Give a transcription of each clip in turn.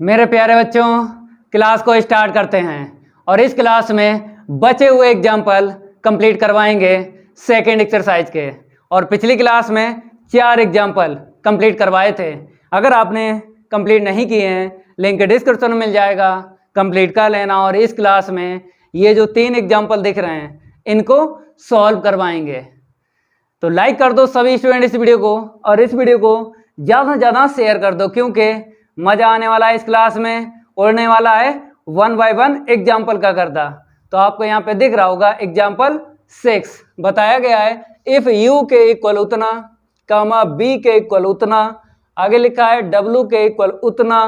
मेरे प्यारे बच्चों, क्लास को स्टार्ट करते हैं और इस क्लास में बचे हुए एग्जाम्पल कंप्लीट करवाएंगे सेकंड एक्सरसाइज के। और पिछली क्लास में 4 एग्जाम्पल कंप्लीट करवाए थे। अगर आपने कंप्लीट नहीं किए हैं, लिंक डिस्क्रिप्शन में मिल जाएगा, कंप्लीट कर लेना। और इस क्लास में ये जो 3 एग्जाम्पल दिख रहे हैं इनको सॉल्व करवाएंगे। तो लाइक कर दो सभी स्टूडेंट इस वीडियो को, और इस वीडियो को ज़्यादा से ज़्यादा शेयर कर दो, क्योंकि मज़ा आने वाला है इस क्लास में। उड़ने वाला है 1 बाय 1 एग्जाम्पल का गर्दा। तो आपको यहाँ पे दिख रहा होगा एग्जाम्पल 6 बताया गया है, इफ u के इक्वल उतना, कामा b के इक्वल उतना, आगे लिखा है w के इक्वल उतना,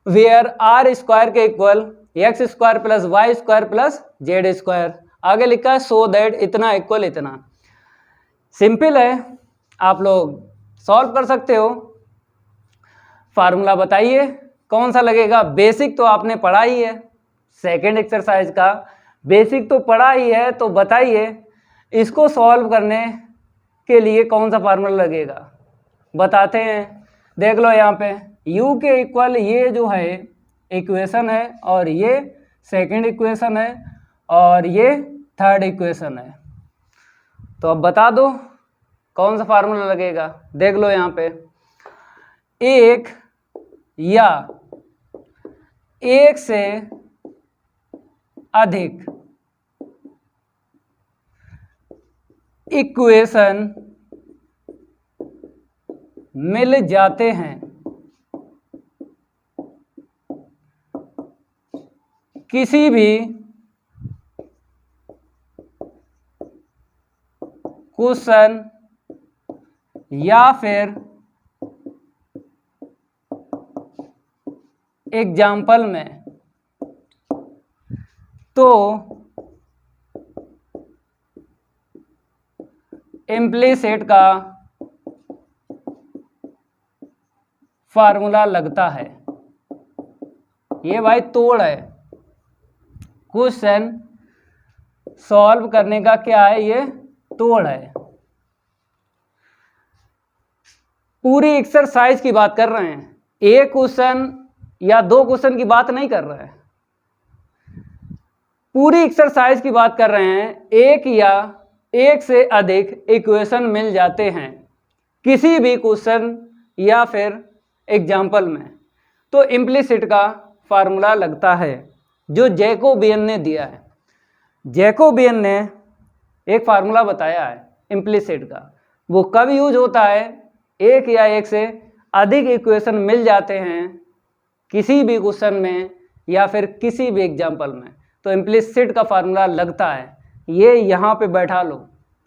वेयर r स्क्वायर के equal x square plus y square plus z square, आगे लिखा है सो दैट इतना इक्वल इतना। सिंपल है, आप लोग सॉल्व कर सकते हो। फार्मूला बताइए कौन सा लगेगा। बेसिक तो आपने पढ़ा ही है, सेकंड एक्सरसाइज का बेसिक तो पढ़ा ही है, तो बताइए इसको सॉल्व करने के लिए कौन सा फार्मूला लगेगा, बताते हैं। देख लो यहाँ पे u के इक्वल ये जो है इक्वेशन है, और ये सेकंड इक्वेशन है, और ये थर्ड इक्वेशन है। तो अब बता दो कौन सा फार्मूला लगेगा। देख लो यहाँ पे, एक या एक से अधिक इक्वेशन मिल जाते हैं किसी भी क्वेश्चन या फिर एग्जाम्पल में, तो इम्प्लीसिट का फार्मूला लगता है। ये भाई तोड़ है, क्वेश्चन सॉल्व करने का क्या है, ये तोड़ है। पूरी एक्सरसाइज की बात कर रहे हैं, एक क्वेश्चन या 2 क्वेश्चन की बात नहीं कर रहे हैं, पूरी एक्सरसाइज की बात कर रहे हैं। एक या एक से अधिक इक्वेशन मिल जाते हैं किसी भी क्वेश्चन या फिर एग्जाम्पल में, तो इम्प्लिसिट का फार्मूला लगता है, जो जैकोबियन ने दिया है। जैकोबियन ने एक फार्मूला बताया है इम्प्लिसिट का, वो कब यूज होता है, एक या एक से अधिक इक्वेशन मिल जाते हैं किसी भी क्वेश्चन में या फिर किसी भी एग्जाम्पल में, तो इम्प्लिसिट का फार्मूला लगता है। ये यहाँ पे बैठा लो,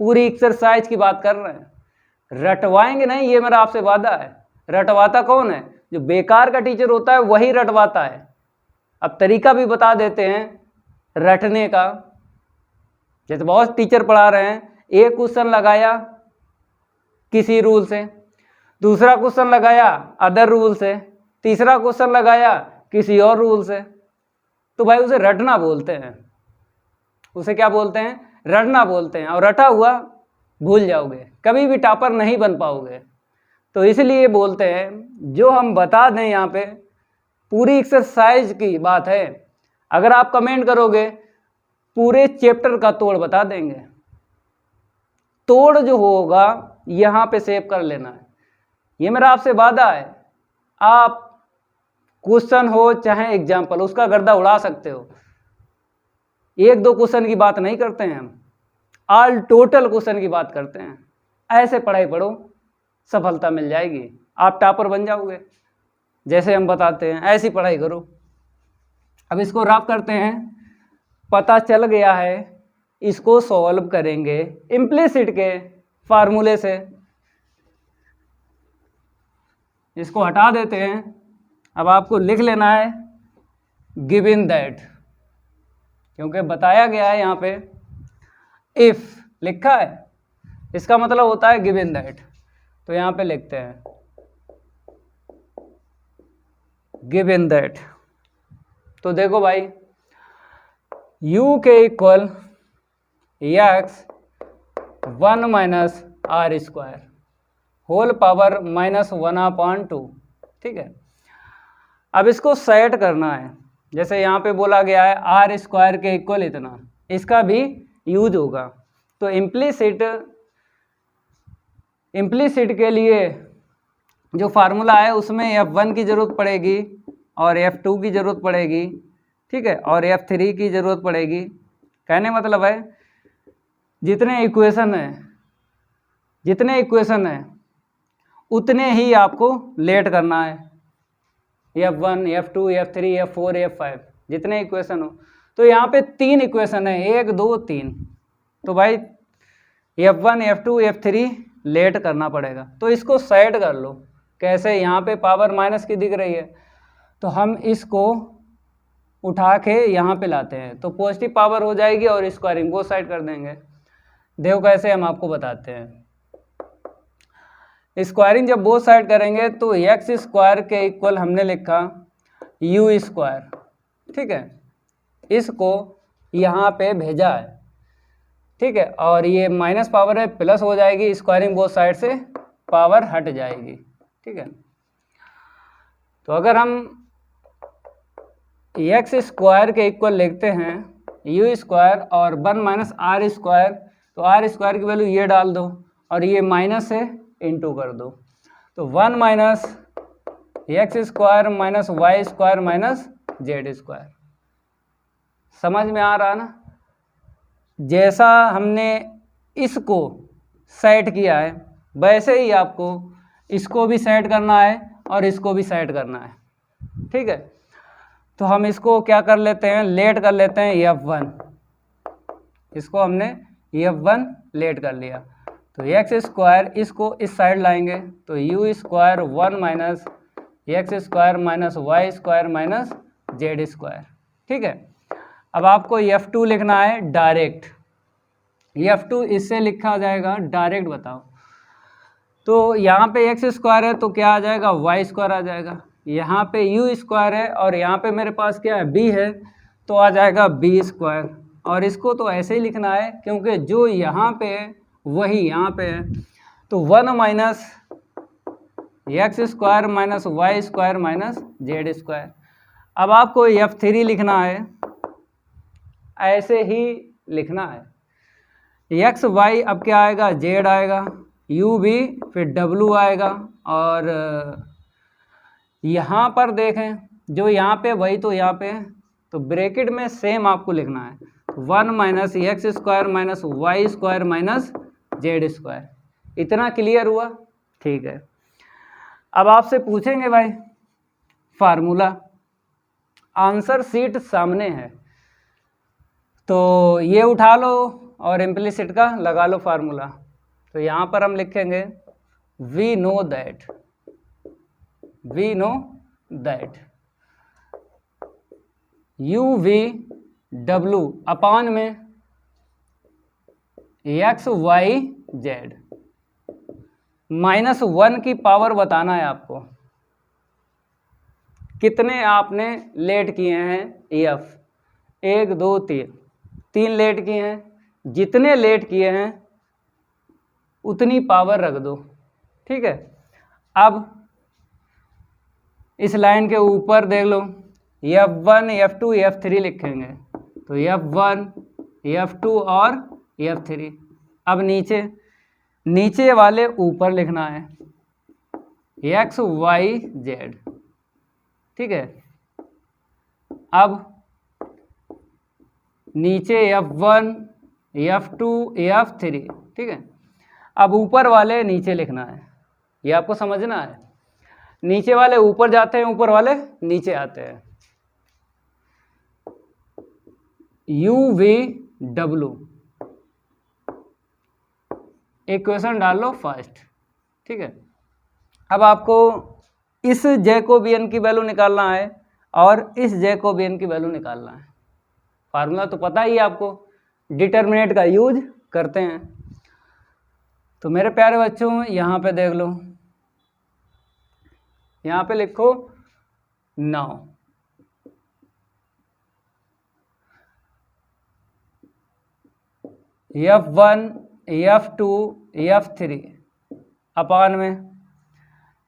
पूरी एक्सरसाइज की बात कर रहे हैं, रटवाएंगे नहीं, ये मेरा आपसे वादा है। रटवाता कौन है? जो बेकार का टीचर होता है वही रटवाता है। अब तरीका भी बता देते हैं रटने का। जैसे बहुत टीचर पढ़ा रहे हैं, एक क्वेश्चन लगाया किसी रूल से, दूसरा क्वेश्चन लगाया अदर रूल से, तीसरा क्वेश्चन लगाया किसी और रूल से, तो भाई उसे रटना बोलते हैं। उसे क्या बोलते हैं? रटना बोलते हैं। और रटा हुआ भूल जाओगे, कभी भी टॉपर नहीं बन पाओगे। तो इसलिए बोलते हैं, जो हम बता दें यहाँ पे पूरी एक्सरसाइज की बात है। अगर आप कमेंट करोगे पूरे चैप्टर का तोड़ बता देंगे। तोड़ जो होगा यहाँ पे सेव कर लेना है, ये मेरा आपसे वादा है। आप क्वेश्चन हो चाहे एग्जाम्पल, उसका गर्दा उड़ा सकते हो। 1-2 क्वेश्चन की बात नहीं करते हैं हम, ऑल टोटल क्वेश्चन की बात करते हैं। ऐसे पढ़ाई पढ़ो, सफलता मिल जाएगी, आप टॉपर बन जाओगे। जैसे हम बताते हैं ऐसी पढ़ाई करो। अब इसको रफ करते हैं, पता चल गया है, इसको सॉल्व करेंगे इम्प्लिसिट के फार्मूले से। इसको हटा देते हैं। अब आपको लिख लेना है गिवन दैट, क्योंकि बताया गया है यहाँ पे इफ लिखा है, इसका मतलब होता है गिवन दैट। तो यहाँ पे लिखते हैं गिवन दैट। तो देखो भाई, u के equal x 1 minus r square whole power -1/2, ठीक है। अब इसको सेट करना है, जैसे यहाँ पे बोला गया है आर स्क्वायर के इक्वल इतना, इसका भी यूज होगा। तो इम्प्लीसिट के लिए जो फार्मूला है उसमें F1 की ज़रूरत पड़ेगी और F2 की ज़रूरत पड़ेगी, ठीक है, और F3 की ज़रूरत पड़ेगी। कहने मतलब है जितने इक्वेशन है उतने ही आपको लेट करना है, F1 F2 F3 F4 F5 जितने इक्वेशन हो। तो यहाँ पे 3 इक्वेशन है, 1 2 3, तो भाई F1 F2 F3 लेट करना पड़ेगा। तो इसको सेट कर लो, कैसे, यहाँ पे पावर माइनस की दिख रही है तो हम इसको उठा के यहाँ पे लाते हैं तो पॉजिटिव पावर हो जाएगी और स्क्वायरिंग वो साइड कर देंगे। देखो कैसे, हम आपको बताते हैं। स्क्वायरिंग जब बोथ साइड करेंगे तो एक्स स्क्वायर के इक्वल हमने लिखा यू स्क्वायर, ठीक है, इसको यहाँ पे भेजा है, ठीक है, और ये माइनस पावर है प्लस हो जाएगी, स्क्वायरिंग बोथ साइड से पावर हट जाएगी, ठीक है। तो अगर हम एक्स स्क्वायर के इक्वल लिखते हैं यू स्क्वायर और 1 माइनस आर स्क्वायर, तो आर स्क्वायर की वैल्यू ये डाल दो और ये माइनस से इंटू कर दो, तो 1 minus x square minus y square minus z square. समझ में आ रहा ना? जैसा हमने इसको सेट किया है वैसे ही आपको इसको भी सेट करना है और इसको भी सेट करना है, ठीक है। तो हम इसको क्या कर लेते हैं, लेट कर लेते हैं F1, इसको हमने F1 लेट कर लिया। तो एक्स स्क्वायर इसको इस साइड लाएंगे तो u square 1 minus x square minus y square minus z square, ठीक है। अब आपको F2 लिखना है डायरेक्ट, F2 इससे लिखा जाएगा डायरेक्ट, बताओ। तो यहाँ पे एक्स स्क्वायर है तो क्या आ जाएगा, वाई स्क्वायर आ जाएगा, यहाँ पे यू स्क्वायर है और यहाँ पे मेरे पास क्या है, बी है, तो आ जाएगा बी स्क्वायर। और इसको तो ऐसे ही लिखना है क्योंकि जो यहाँ पे है वही यहाँ पे है, तो 1 minus x square minus y square minus z square. अब आपको F3 लिखना है, ऐसे ही लिखना है, एक्स वाई अब क्या आएगा, जेड आएगा, यू भी, फिर डब्लू आएगा, और यहाँ पर देखें जो यहाँ पे वही तो यहाँ पे है, तो ब्रैकेट में सेम आपको लिखना है 1 minus x square minus y square minus z square. इतना क्लियर हुआ? ठीक है। अब आपसे पूछेंगे भाई फार्मूला, आंसर शीट सामने है तो ये उठा लो और इम्प्लिसिट का लगा लो फार्मूला। तो यहाँ पर हम लिखेंगे we know that u v डब्लू अपान में एक्स वाई जेड, -1 की पावर बताना है आपको, कितने आपने लेट किए हैं, F 1 2 3 लेट किए हैं, जितने लेट किए हैं उतनी पावर रख दो, ठीक है। अब इस लाइन के ऊपर देख लो F1 F2 F3 लिखेंगे, तो F1 F2 और F3। अब नीचे वाले ऊपर लिखना है एक्स वाई जेड, ठीक है। अब नीचे F1 F2 F3, ठीक है। अब ऊपर वाले नीचे लिखना है, ये आपको समझना है, नीचे वाले ऊपर जाते हैं, ऊपर वाले नीचे आते हैं। यू वी डब्लू इक्वेशन डाल लो फर्स्ट, ठीक है। अब आपको इस जैकोबियन की वैल्यू निकालना है और इस जैकोबियन की वैल्यू निकालना है। फार्मूला तो पता ही है आपको, डिटर्मिनेंट का यूज करते हैं। तो मेरे प्यारे बच्चों यहाँ पे देख लो, यहाँ पे लिखो 9, F1 F2 F3 अपान में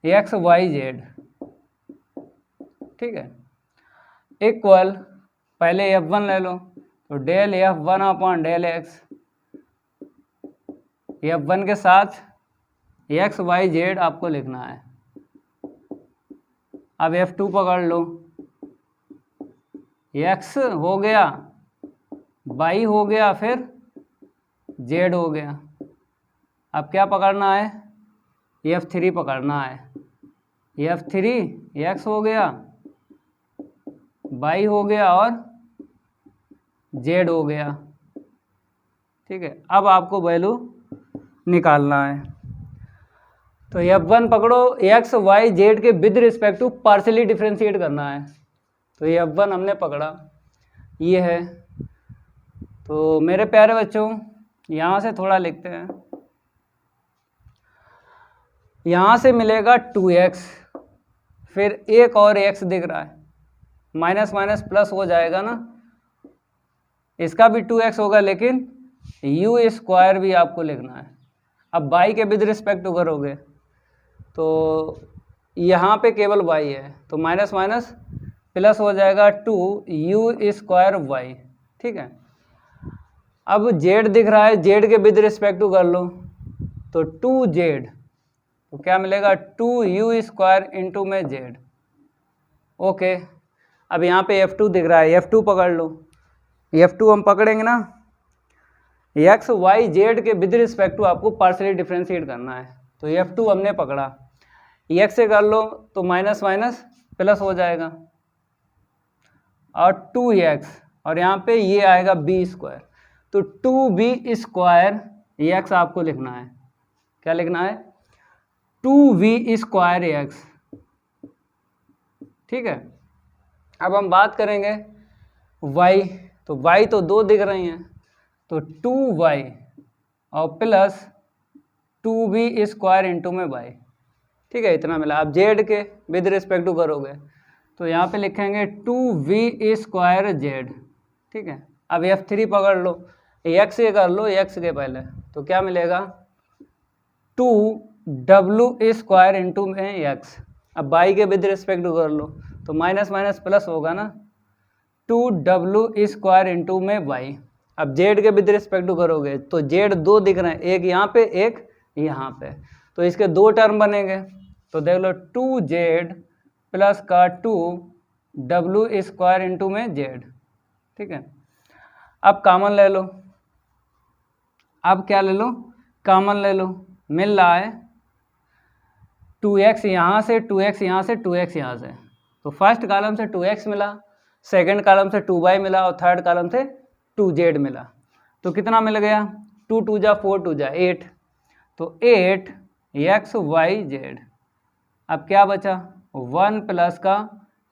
एक्स वाई जेड, ठीक है, इक्वल पहले F1 ले लो, तो del F1 upon del x, F1 के साथ एक्स वाई जेड आपको लिखना है। अब F2 पकड़ लो, एक्स हो गया, वाई हो गया, फिर जेड हो गया। अब क्या पकड़ना है, F3 पकड़ना है। F3 एक्स हो गया, वाई हो गया और जेड हो गया। ठीक है, अब आपको वैल्यू निकालना है। तो F1 पकड़ो, एक्स वाई जेड के with respect to partially differentiate करना है। तो F1 हमने पकड़ा, ये है। तो मेरे प्यारे बच्चों, यहाँ से थोड़ा लिखते हैं, यहाँ से मिलेगा 2x, फिर एक और x दिख रहा है, माइनस माइनस प्लस हो जाएगा ना, इसका भी 2x होगा, लेकिन u स्क्वायर भी आपको लिखना है। अब y के विद रिस्पेक्ट टू करोगे तो यहाँ पे केवल y है, तो माइनस माइनस प्लस हो जाएगा 2u स्क्वायर y। ठीक है, अब z दिख रहा है, z के विद रिस्पेक्ट टू कर लो, तो 2z, तो क्या मिलेगा 2u स्क्वायर इंटू में z। ओके, अब यहाँ पे F2 दिख रहा है, F2 पकड़ लो। F2 हम पकड़ेंगे ना, एक्स वाई जेड के विद रिस्पेक्ट टू आपको पार्शियली डिफ्रेंशिएट करना है। तो F2 हमने पकड़ा, एक्स से कर लो तो माइनस माइनस प्लस हो जाएगा और 2x, और यहाँ पे ये आएगा b स्क्वायर, तो 2b स्क्वायर एक्स आपको लिखना है। क्या लिखना है, 2v स्क्वायर एक्स। ठीक है, अब हम बात करेंगे y, तो y तो 2 दिख रही हैं, तो 2y और प्लस 2v स्क्वायर इंटू में y। ठीक है, इतना मिला। अब z के विद रिस्पेक्ट टू करोगे तो यहाँ पे लिखेंगे 2v स्क्वायर z। ठीक है, अब F3 पकड़ लो, x से कर लो, x के पहले, तो क्या मिलेगा 2w स्क्वायर इंटू में x। अब y के विद रिस्पेक्ट टू कर लो तो माइनस माइनस प्लस होगा ना, 2w स्क्वायर इंटू में y। अब z के विद रिस्पेक्ट टू करोगे तो z 2 दिख रहे हैं, एक यहाँ पे एक यहाँ पे, तो इसके 2 टर्म बनेंगे। तो देख लो 2z प्लस का 2w स्क्वायर इंटू में z। ठीक है, अब कॉमन ले लो, अब क्या ले लो, कॉमन ले लो, मिल रहा है 2x यहाँ से, 2x यहाँ से, 2x यहाँ से, तो फर्स्ट कॉलम से 2x मिला, सेकंड कॉलम से 2y मिला और थर्ड कॉलम से 2z मिला। तो कितना मिल गया, 2 2 जा 4 2 जा 8, तो 8x y z। अब क्या बचा, 1 प्लस का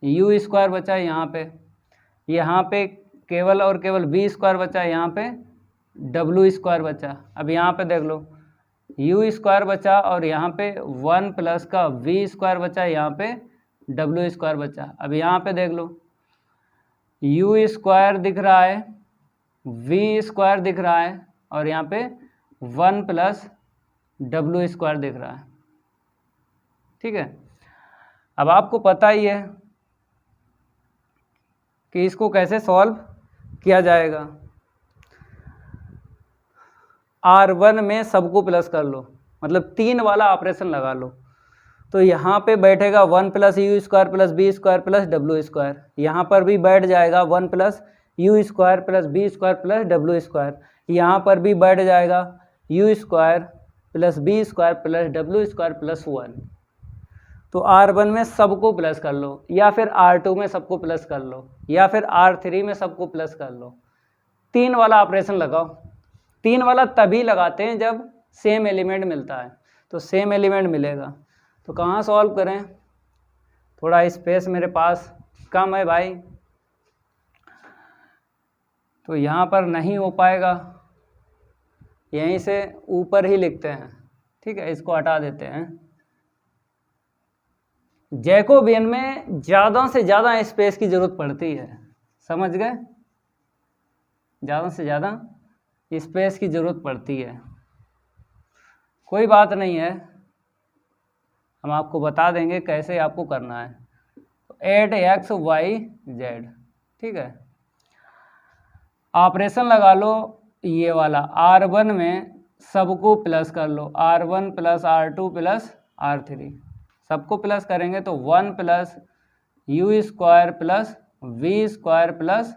u स्क्वायर बचा यहाँ पे केवल और केवल v स्क्वायर बचा, यहाँ पे w स्क्वायर बचा। अब यहाँ पे देख लो u स्क्वायर बचा और यहाँ पे 1 प्लस का v स्क्वायर बचा, यहाँ पे w स्क्वायर बचा। अब यहाँ पे देख लो u स्क्वायर दिख रहा है, v स्क्वायर दिख रहा है और यहाँ पे 1 प्लस w स्क्वायर दिख रहा है। ठीक है, अब आपको पता ही है कि इसको कैसे सॉल्व किया जाएगा। R1 में सबको प्लस कर लो, मतलब 3 वाला ऑपरेशन लगा लो, तो यहाँ पे बैठेगा 1 plus u square plus v square plus डब्ल्यू स्क्वायर, यहाँ पर भी बैठ जाएगा 1 plus u square plus v square plus डब्ल्यू स्क्वायर, यहाँ पर भी बैठ जाएगा u square plus v square plus डब्ल्यू स्क्वायर प्लस 1। तो R1 में सबको प्लस कर लो, या फिर R2 में सबको प्लस कर लो, या फिर R3 में सबको प्लस कर लो। 3 वाला ऑपरेशन लगाओ, 3 वाला तभी लगाते हैं जब सेम एलिमेंट मिलता है, तो सेम एलिमेंट मिलेगा। तो कहाँ सॉल्व करें, थोड़ा स्पेस मेरे पास कम है भाई, तो यहाँ पर नहीं हो पाएगा, यहीं से ऊपर ही लिखते हैं। ठीक है, इसको हटा देते हैं। जैकोबियन में ज़्यादा से ज़्यादा स्पेस की ज़रूरत पड़ती है, समझ गए, ज़्यादा से ज़्यादा स्पेस की ज़रूरत पड़ती है। कोई बात नहीं है, हम आपको बता देंगे कैसे आपको करना है। 8xyz, ठीक है। ऑपरेशन लगा लो ये वाला, R1 में सबको प्लस कर लो, R1 plus R2 plus R3, सबको प्लस करेंगे तो 1 plus u square plus v square plus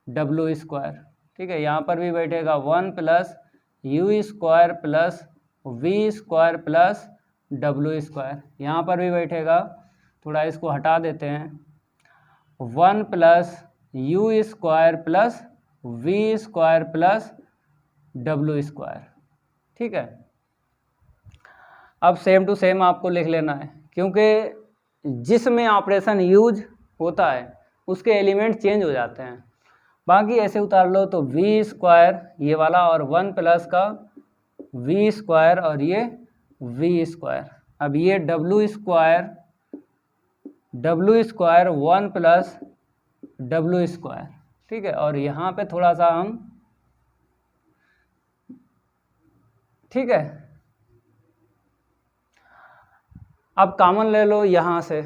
डब्ल्यू स्क्वायर, ठीक है। यहाँ पर भी बैठेगा 1 plus u square plus v square plus डब्ल्यू स्क्वायर, यहाँ पर भी बैठेगा, थोड़ा इसको हटा देते हैं, 1 plus u square plus v square plus डब्ल्यू स्क्वायर, ठीक है। अब सेम टू सेम आपको लिख लेना है, क्योंकि जिसमें ऑपरेशन यूज होता है उसके एलिमेंट चेंज हो जाते हैं। बाकी ऐसे उतार लो तो वी स्क्वायर ये वाला और 1 प्लस का वी स्क्वायर और ये वी स्क्वायर। अब ये डब्ल्यू स्क्वायर 1 प्लस डब्ल्यू स्क्वायर, ठीक है। और यहाँ पे थोड़ा सा हम, ठीक है, अब कॉमन ले लो यहाँ से,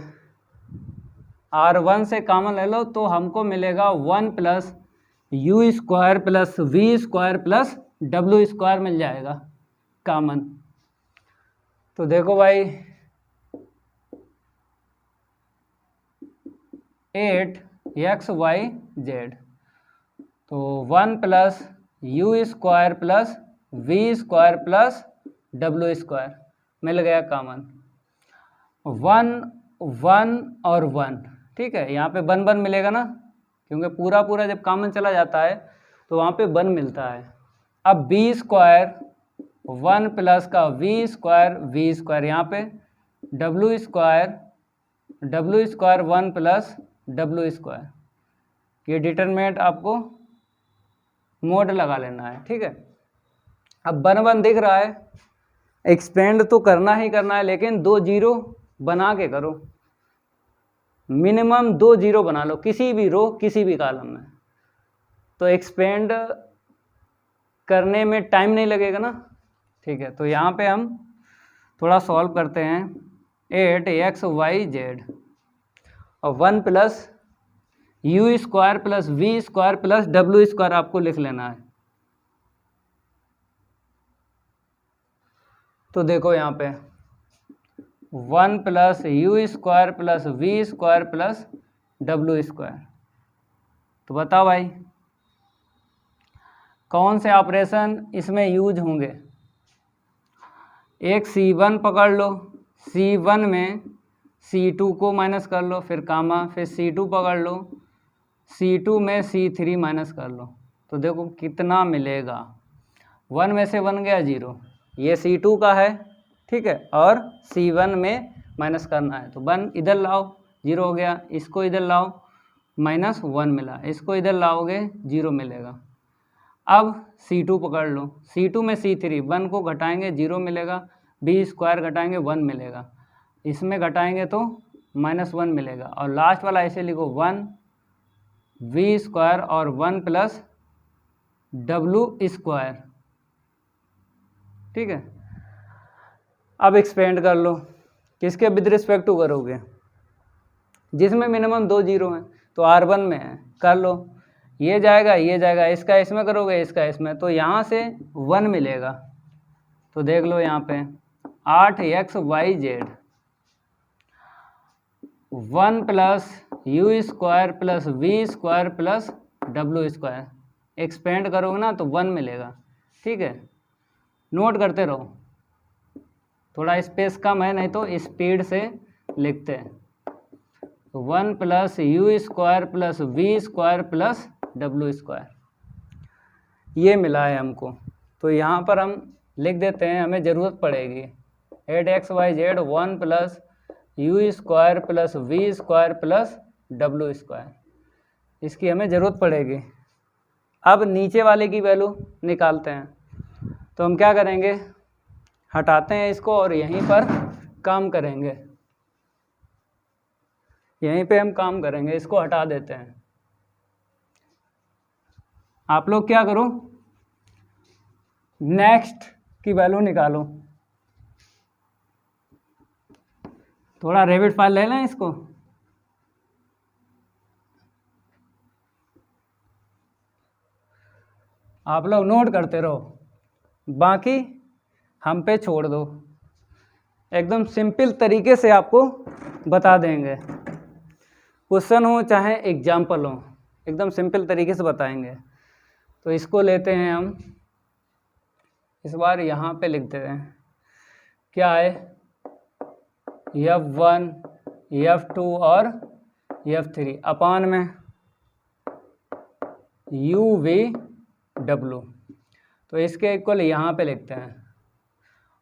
R1 से कॉमन ले लो तो हमको मिलेगा 1 plus u square plus v square plus डब्ल्यू स्क्वायर मिल जाएगा कॉमन। तो देखो भाई 8xyz, तो 1 plus u square plus v square plus डब्ल्यू स्क्वायर मिल गया कॉमन, 1 1 और 1, ठीक है। यहाँ पे 1 1 मिलेगा ना, क्योंकि पूरा पूरा जब कॉमन चला जाता है तो वहाँ पे 1 मिलता है। अब बी स्क्वायर 1 प्लस का वी स्क्वायर, यहाँ पे डब्ल्यू स्क्वायर 1 प्लस डब्ल्यू स्क्वायर, ये डिटरमिनेंट आपको मोड लगा लेना है, ठीक है। अब 1 1 दिख रहा है, एक्सपेंड तो करना ही करना है, लेकिन 2 जीरो बना के करो, मिनिमम 2 जीरो बना लो किसी भी रो किसी भी कॉलम में, तो एक्सपेंड करने में टाइम नहीं लगेगा ना, ठीक है। तो यहाँ पे हम थोड़ा सॉल्व करते हैं, 8xyz और 1 plus u square plus v square plus डब्ल्यू स्क्वायर आपको लिख लेना है। तो देखो यहाँ पे 1 plus u square plus v square plus डब्ल्यू स्क्वायर, तो बताओ भाई कौन से ऑपरेशन इसमें यूज होंगे। एक C1 पकड़ लो, C1 में C2 को माइनस कर लो, फिर कामा, फिर C2 पकड़ लो, C2 में C3 माइनस कर लो, तो देखो कितना मिलेगा, 1 में से 1 गया 0, ये C2 का है, ठीक है, और C1 में माइनस करना है, तो 1 इधर लाओ 0 हो गया, इसको इधर लाओ -1 मिला, इसको इधर लाओगे 0 मिलेगा। अब C2 पकड़ लो, C2 में C3, 1 को घटाएंगे 0 मिलेगा, बी स्क्वायर घटाएंगे 1 मिलेगा, इसमें घटाएंगे तो -1 मिलेगा, और लास्ट वाला ऐसे लिखो 1 वी स्क्वायर और 1 प्लस डब्ल्यू स्क्वायर, ठीक है। अब एक्सपेंड कर लो, किसके विद रिस्पेक्ट टू करोगे, जिसमें मिनिमम 2 जीरो हैं, तो R1 में है, कर लो, ये जाएगा, इसका इसमें करोगे, इसका इसमें, तो यहाँ से 1 मिलेगा। तो देख लो यहाँ पे 8xyz 1 plus u square plus v square plus डब्ल्यू स्क्वायर, एक्सपेंड करोगे ना तो 1 मिलेगा, ठीक है। नोट करते रहो, थोड़ा स्पेस कम है, नहीं तो स्पीड से लिखते हैं। 1 plus u square plus v square plus डब्ल्यू स्क्वायर, ये मिला है हमको, तो यहाँ पर हम लिख देते हैं, हमें ज़रूरत पड़ेगी 8xyz 1 plus u square plus v square plus डब्ल्यू स्क्वायर, इसकी हमें ज़रूरत पड़ेगी। अब नीचे वाले की वैल्यू निकालते हैं, तो हम क्या करेंगे, हटाते हैं इसको और यहीं पर काम करेंगे, यहीं पे हम काम करेंगे, इसको हटा देते हैं। आप लोग क्या करो, नेक्स्ट की वैल्यू निकालो, थोड़ा रेविट फाइल ले लें इसको, आप लोग नोट करते रहो, बाकी हम पे छोड़ दो, एकदम सिंपल तरीके से आपको बता देंगे। क्वेश्चन हो चाहे एग्जाम्पल हो, एकदम सिंपल तरीके से बताएंगे। तो इसको लेते हैं हम, इस बार यहाँ पे लिख देते हैं, क्या है F1 F2 और F3 अपान में UVW। तो इसके इक्वल यहाँ पे लिखते हैं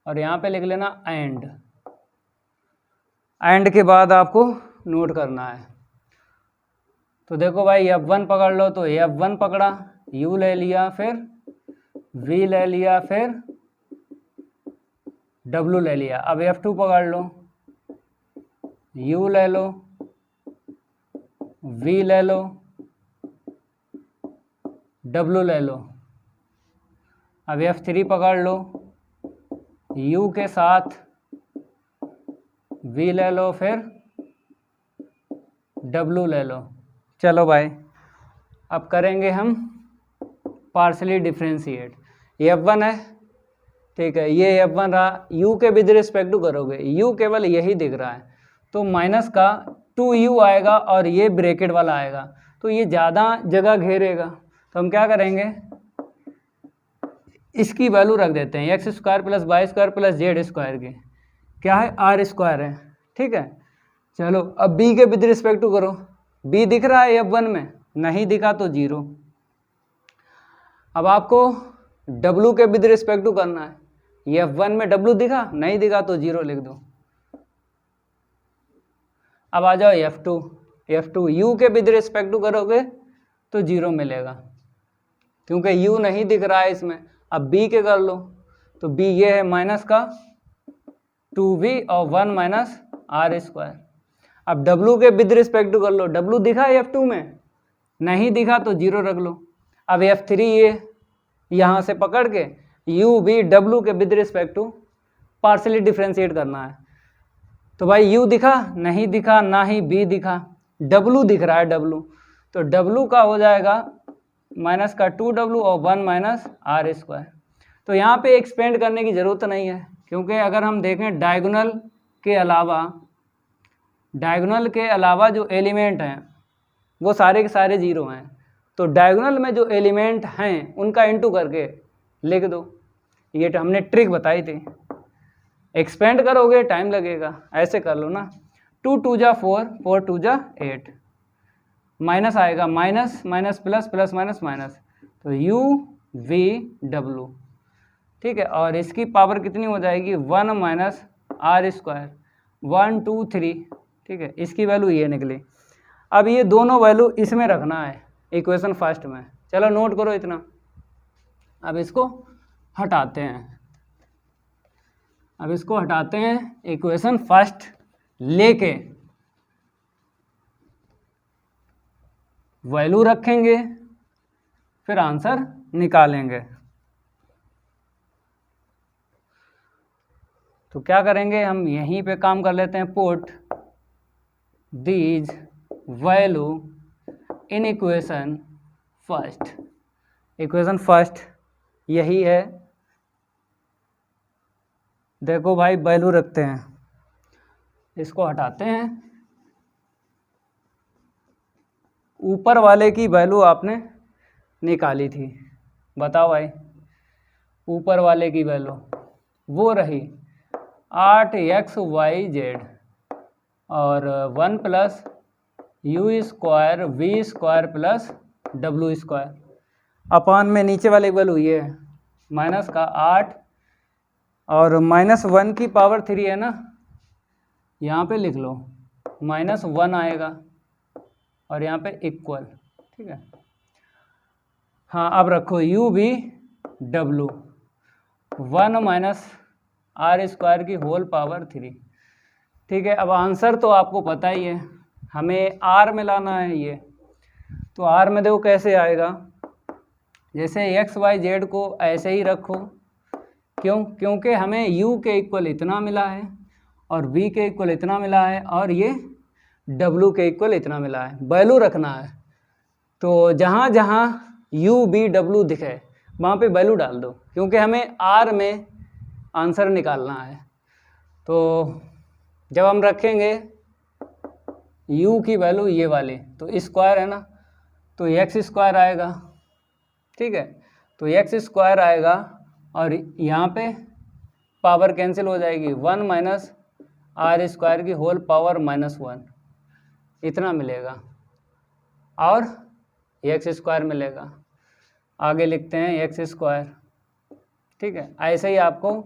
और यहाँ पे लिख लेना एंड के बाद आपको नोट करना है। तो देखो भाई F1 पकड़ लो, तो F1 पकड़ा, U ले लिया, फिर V ले लिया, फिर W ले लिया। अब F2 पकड़ लो, U ले लो, V ले लो, W ले लो। अब F3 पकड़ लो, U के साथ V ले लो, फिर W ले लो। चलो भाई अब करेंगे हम पार्शली डिफ्रेंशिएट। F1 है, ठीक है, ये F1 रहा, U के विद रिस्पेक्ट टू करोगे, U केवल यही दिख रहा है, तो माइनस का 2U आएगा और ये ब्रैकेट वाला आएगा, तो ये ज़्यादा जगह घेरेगा। तो हम क्या करेंगे, इसकी वैल्यू रख देते हैं x square plus y square plus z square की, क्या है आर स्क्वायर है, ठीक है। चलो अब b के विद रिस्पेक्ट टू करो, b दिख रहा है F1 में, नहीं दिखा तो 0। अब आपको w के विद रिस्पेक्ट टू करना है, F1 में w दिखा, नहीं दिखा तो 0 लिख दो। अब आ जाओ F2 u के विद रिस्पेक्ट टू करोगे तो 0 मिलेगा, क्योंकि u नहीं दिख रहा है इसमें। अब b के कर लो, तो b ये है माइनस का 2v और 1 माइनस आर स्क्वायर। अब w के विद रिस्पेक्ट टू कर लो, w दिखा है F2 में, नहीं दिखा तो 0 रख लो। अब F3 ये यहाँ से पकड़ के u v w के with respect to partially differentiate करना है। तो भाई u दिखा, नहीं दिखा, ना ही b दिखा, w दिख रहा है w, तो w का हो जाएगा माइनस का 2w और 1 माइनस आर स्क्वायर। तो यहाँ पे एक्सपेंड करने की ज़रूरत नहीं है, क्योंकि अगर हम देखें डायगोनल के अलावा जो एलिमेंट हैं वो सारे के सारे 0 हैं, तो डायगोनल में जो एलिमेंट हैं उनका इनटू करके लिख दो। ये तो हमने ट्रिक बताई थी, एक्सपेंड करोगे टाइम लगेगा, ऐसे कर लो ना, 2 2 जा 4, 4 2 जा 8, माइनस आएगा, minus minus plus, plus minus minus, तो u v w, ठीक है। और इसकी पावर कितनी हो जाएगी, 1 माइनस आर स्क्वायर, 1 2 3, ठीक है, इसकी वैल्यू ये निकली। अब ये दोनों वैल्यू इसमें रखना है इक्वेशन फर्स्ट में। चलो नोट करो इतना। अब इसको हटाते हैं, इक्वेशन फर्स्ट लेके वैल्यू रखेंगे, फिर आंसर निकालेंगे। तो क्या करेंगे, हम यहीं पे काम कर लेते हैं, put these value in equation first यही है। देखो भाई वैल्यू रखते हैं, इसको हटाते हैं, ऊपर वाले की वैल्यू आपने निकाली थी, बताओ भाई, ऊपर वाले की वैल्यू वो रही 8xyz और 1 plus u square v square plus w square, upon में नीचे वाले की वैल्यू ये है माइनस का 8 और माइनस 1 की पावर 3 है ना, यहाँ पे लिख लो, माइनस 1 आएगा और यहाँ पे इक्वल, ठीक है। हाँ अब रखो u v w 1 minus r square की होल पावर 3, ठीक है। अब आंसर तो आपको पता ही है, हमें r में लाना है ये, तो r में देखो कैसे आएगा, जैसे x y z को ऐसे ही रखो, क्योंकि हमें u के इक्वल इतना मिला है और v के इक्वल इतना मिला है और ये w के इक्वल इतना मिला है, वैल्यू रखना है। तो जहाँ जहाँ u v w दिखे वहाँ पे वैल्यू डाल दो, क्योंकि हमें आर में आंसर निकालना है। तो जब हम रखेंगे u की वैल्यू ये वाली, तो स्क्वायर है ना, तो एक्स स्क्वायर आएगा, ठीक है। तो एक्स स्क्वायर आएगा और यहाँ पे पावर कैंसिल हो जाएगी, 1 माइनस आर स्क्वायर की होल पावर -1 इतना मिलेगा, और एक्स स्क्वायर मिलेगा। आगे लिखते हैं एक्स स्क्वायर, ठीक है। ऐसे ही आपको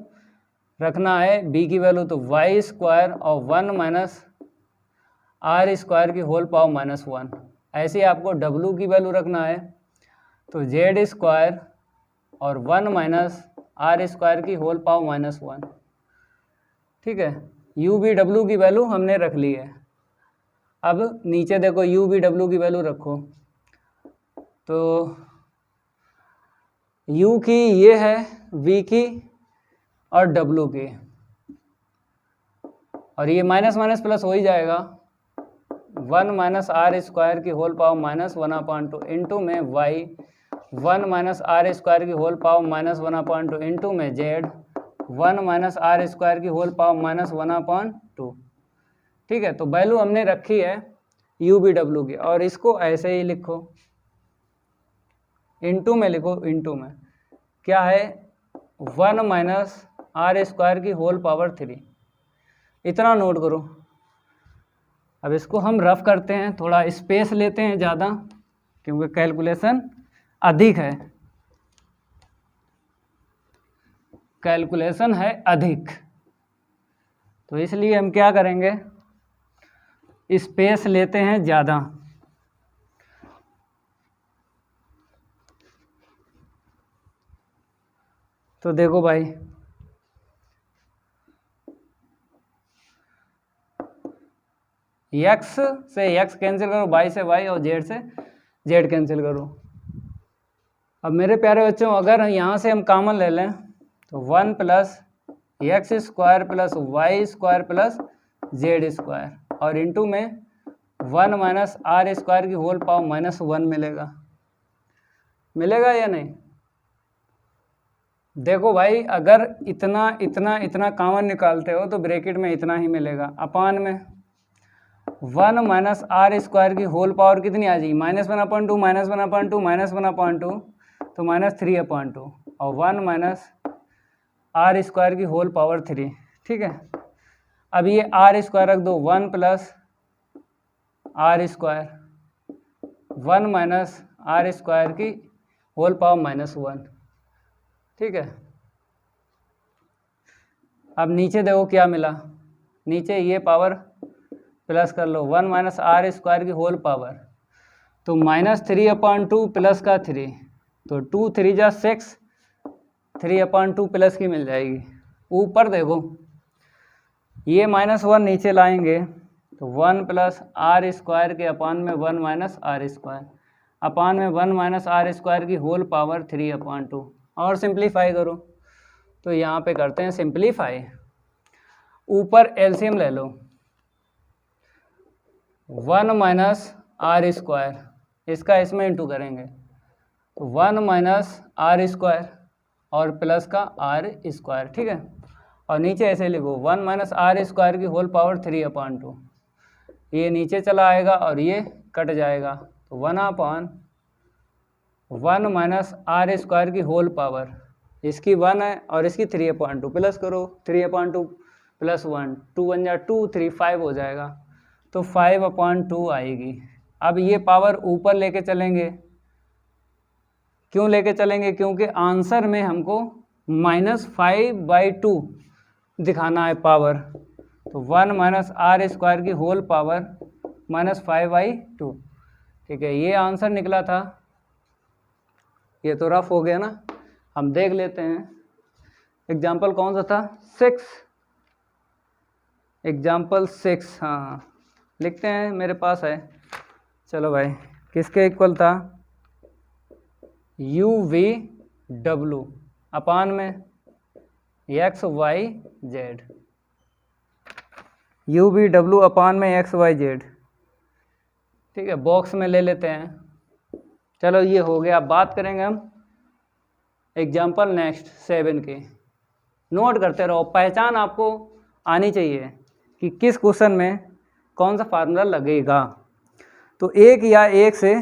रखना है b की वैल्यू, तो वाई स्क्वायर और 1 माइनस आर स्क्वायर की होल पावर -1। ऐसे ही आपको w की वैल्यू रखना है, तो जेड स्क्वायर और 1 माइनस आर स्क्वायर की होल पावर -1, ठीक है। u v w की वैल्यू हमने रख ली है। अब नीचे देखो u v w की वैल्यू रखो, तो u की ये है, v की और w की, और ये माइनस माइनस प्लस हो ही जाएगा। 1 माइनस आर स्क्वायर की होल पावर -1/2 इंटू में y, 1 माइनस आर स्क्वायर की होल पावर -1/2 इंटू में z, 1 माइनस आर स्क्वायर की होल पावर -1/2, ठीक है। तो वैल्यू हमने रखी है u v w की, और इसको ऐसे ही लिखो, इंटू में लिखो, इंटू में क्या है, 1 माइनस आर स्क्वायर की होल पावर 3, इतना नोट करो। अब इसको हम रफ करते हैं, थोड़ा स्पेस लेते हैं ज़्यादा, क्योंकि कैलकुलेशन अधिक है, कैलकुलेशन है अधिक, तो इसलिए हम क्या करेंगे, स्पेस लेते हैं ज़्यादा। तो देखो भाई, x से x कैंसिल करो, y से y और z से z कैंसिल करो। अब मेरे प्यारे बच्चों, अगर यहाँ से हम कॉमन ले लें, तो 1 plus x square plus y square plus z square, और इंटू में 1 माइनस आर स्क्वायर की होल पावर -1 मिलेगा, मिलेगा या नहीं। देखो भाई, अगर इतना इतना इतना कॉमन निकालते हो तो ब्रैकेट में इतना ही मिलेगा, अपान में 1 माइनस आर स्क्वायर की होल पावर कितनी आ जाएगी, -1/2 -1/2 -1/2, तो -3/2, और 1 माइनस आर स्क्वायर की होल पावर 3, ठीक है। अब ये आर स्क्वायर रख दो, 1 plus r square, 1 minus r square की होल पावर -1, ठीक है। अब नीचे देखो क्या मिला, नीचे ये पावर प्लस कर लो, 1 माइनस आर स्क्वायर की होल पावर, तो -3/2 प्लस का 3, तो 2 3 जा 6, 3/2 प्लस की मिल जाएगी। ऊपर देखो, ये -1 नीचे लाएंगे, तो 1 प्लस आर स्क्वायर के अपान में 1 माइनस आर स्क्वायर, अपान में 1 माइनस आर स्क्वायर की होल पावर 3/2, और सिंप्लीफाई करो, तो यहाँ पे करते हैं सिंप्लीफाई। ऊपर एलसीएम ले लो, 1 माइनस आर स्क्वायर, इसका इसमें इंटू करेंगे, तो 1 माइनस आर स्क्वायर और प्लस का आर स्क्वायर, ठीक है। और नीचे ऐसे लिखो, 1 माइनस आर स्क्वायर की होल पावर 3/2, ये नीचे चला आएगा और ये कट जाएगा, तो 1/1 माइनस आर स्क्वायर की होल पावर, इसकी 1 है और इसकी 3/2, प्लस करो, 3/2 प्लस 1, 2 1 जा 2, 3 5 हो जाएगा, तो 5/2 आएगी। अब ये पावर ऊपर लेके चलेंगे, क्यों लेके चलेंगे, क्योंकि आंसर में हमको -5/2 दिखाना है पावर, तो 1 माइनस आर स्क्वायर की होल पावर -5/2, ठीक है। ये आंसर निकला था, ये तो रफ हो गया ना। हम देख लेते हैं एग्जाम्पल कौन सा था, 6, एग्जाम्पल 6, हाँ लिखते हैं, मेरे पास है। चलो भाई, किसके इक्वल था, u v w अपान में x y z, u v w अपान में x y z, ठीक है। बॉक्स में ले लेते हैं, चलो ये हो गया। अब बात करेंगे हम एग्जाम्पल नेक्स्ट 7 के नोट करते रहो। पहचान आपको आनी चाहिए कि किस क्वेश्चन में कौन सा फार्मूला लगेगा। तो एक या एक से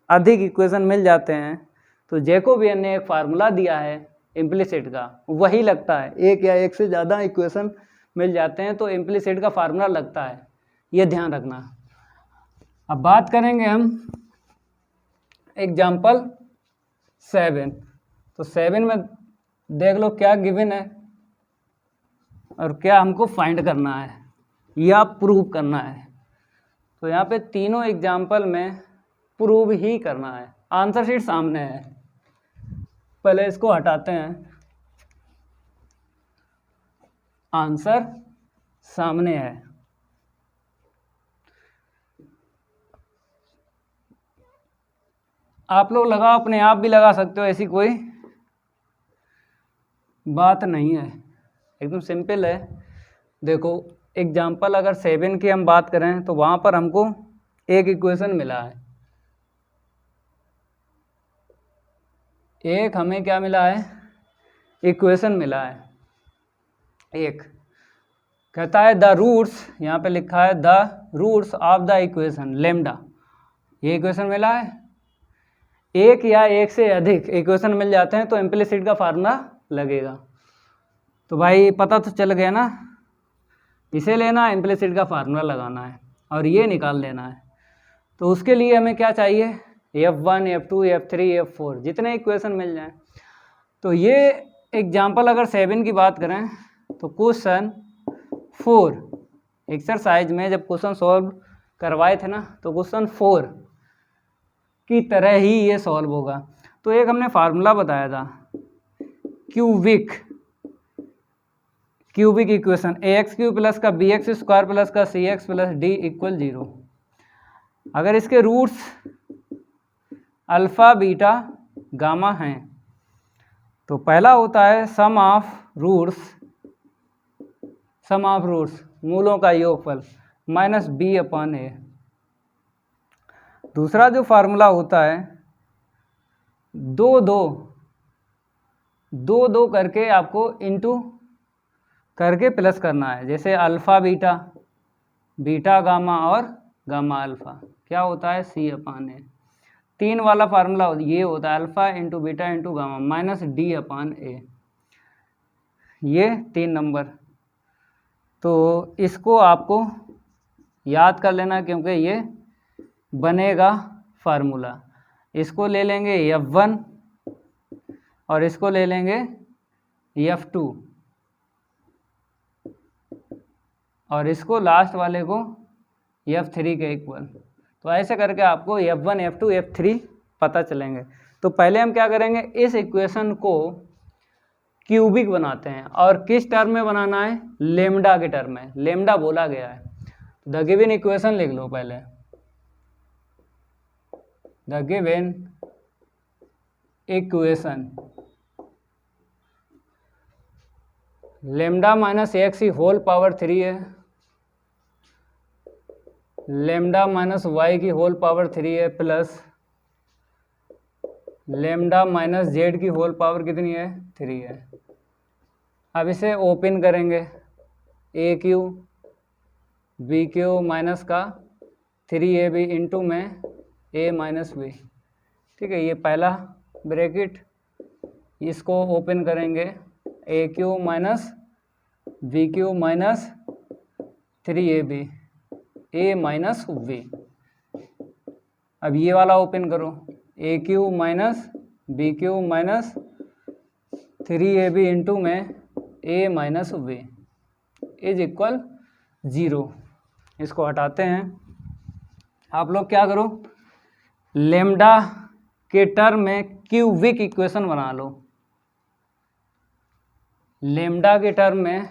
अधिक इक्वेशन मिल जाते हैं तो जैकोबियन ने एक फार्मूला दिया है इम्प्लिसिट का, वही लगता है। एक या एक से ज़्यादा इक्वेशन मिल जाते हैं तो इम्प्लिसिट का फार्मूला लगता है, ये ध्यान रखना। अब बात करेंगे हम एग्जाम्पल 7। तो 7 में देख लो क्या गिवन है और क्या हमको फाइंड करना है या प्रूव करना है। तो यहाँ पे तीनों एग्जाम्पल में प्रूव ही करना है। आंसर शीट सामने है, पहले इसको हटाते हैं। आंसर सामने है। आप लोग लगाओ, अपने आप भी लगा सकते हो, ऐसी कोई बात नहीं है, एकदम सिंपल है। देखो एग्जाम्पल अगर 7 की हम बात करें तो वहाँ पर हमको एक इक्वेशन मिला है। एक हमें क्या मिला है? इक्वेशन मिला है। एक कहता है द रूट्स, यहाँ पे लिखा है the roots of the equation lambda, ये इक्वेशन मिला है। एक या एक से अधिक इक्वेशन मिल जाते हैं तो इम्प्लिसिट का फार्मूला लगेगा। तो भाई पता तो चल गया ना, इसे लेना, इम्प्लिसिट का फार्मूला लगाना है और ये निकाल लेना है। तो उसके लिए हमें क्या चाहिए? F1, F2, F3, F4 जितने इक्वेशन मिल जाएं। तो ये एग्जाम्पल अगर 7 की बात करें तो क्वेश्चन 4 एक्सरसाइज में जब क्वेश्चन सॉल्व करवाए थे ना, तो क्वेश्चन 4 की तरह ही ये सॉल्व होगा। तो एक हमने फार्मूला बताया था क्यूबिक इक्वेशन ax³ प्लस का bx² प्लस का cx प्लस d इक्वल 0। अगर इसके रूट्स अल्फ़ा बीटा गामा हैं तो पहला होता है सम ऑफ रूट्स मूलों का योगफल माइनस b/a। दूसरा जो फार्मूला होता है दो करके आपको इंटू करके प्लस करना है। जैसे अल्फ़ा बीटा, बीटा गामा और गामा अल्फ़ा क्या होता है? c/a। 3 वाला फार्मूला ये होता है alpha into beta into gamma minus d/a। ये 3 नंबर। तो इसको आपको याद कर लेना क्योंकि ये बनेगा फार्मूला। इसको ले लेंगे F1 और इसको ले लेंगे F2 और इसको लास्ट वाले को F3 के इक्वल। तो ऐसे करके आपको F1, F2, F3 पता चलेंगे। तो पहले हम क्या करेंगे, इस इक्वेशन को क्यूबिक बनाते हैं। और किस टर्म में बनाना है? लेमडा के टर्म में, लेमडा बोला गया है। द गिवन इक्वेशन लिख लो पहले, the given equation lambda minus x की होल पावर 3 है, लेमडा माइनस वाई की होल पावर 3 है, प्लस लेमडा माइनस जेड की होल पावर कितनी है? 3 है। अब इसे ओपन करेंगे, AQ BQ माइनस का 3AB इंटू में A माइनस B। ठीक है, ये पहला ब्रैकेट, इसको ओपन करेंगे AQ minus BQ minus 3AB A minus B। अब ये वाला ओपन करो, AQ minus BQ minus 3AB into में A minus B is equal 0। इसको हटाते हैं। आप लोग क्या करो, लेमडा के टर्म में क्यूबिक इक्वेशन बना लो। लेमडा के टर्म में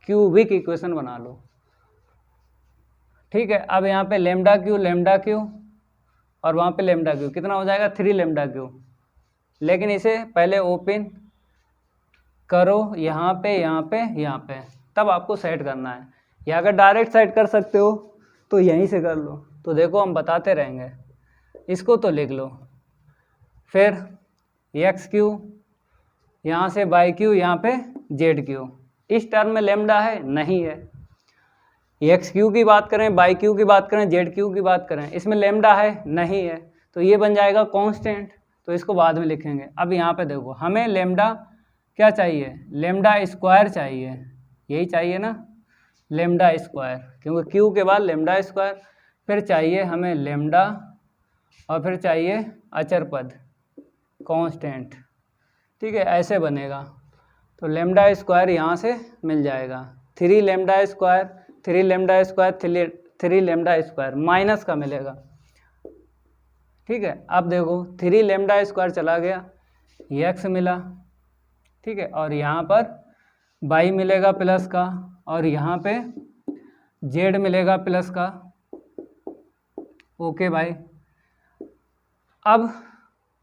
क्यूबिक इक्वेशन बना लो। ठीक है, अब यहाँ पे लेमडा क्यू और वहाँ पे लेमडा क्यू कितना हो जाएगा? 3 लेमडा क्यू। लेकिन इसे पहले ओपन करो यहाँ पे, तब आपको सेट करना है। या अगर डायरेक्ट सेट कर सकते हो तो यहीं से कर लो। तो देखो हम बताते रहेंगे, इसको तो लिख लो। फिर x³ यहाँ से बाई क्यू, यहाँ पे जेड क्यू। इस टर्म में लेमडा है? नहीं है। एक्स क्यू की बात करें, बाई क्यू की बात करें, जेड क्यू की बात करें, इसमें लेमडा है? नहीं है। तो ये बन जाएगा कांस्टेंट, तो इसको बाद में लिखेंगे। अब यहाँ पे देखो, हमें लेमडा क्या चाहिए? लेमडा स्क्वायर चाहिए, यही चाहिए ना, लेमडा स्क्वायर, क्योंकि क्यू के बाद लेमडा स्क्वायर। फिर चाहिए हमें लेमडा, और फिर चाहिए अचर पद कांस्टेंट। ठीक है, ऐसे बनेगा। तो लेमडा स्क्वायर यहाँ से मिल जाएगा, 3 lambda square, 3 lambda square, 3 lambda square, minus का मिलेगा। ठीक है, अब देखो 3 लेमडा स्क्वायर चला गया, एक्स मिला। ठीक है, और यहाँ पर बाई मिलेगा प्लस का, और यहाँ पे जेड मिलेगा प्लस का। ओके भाई, अब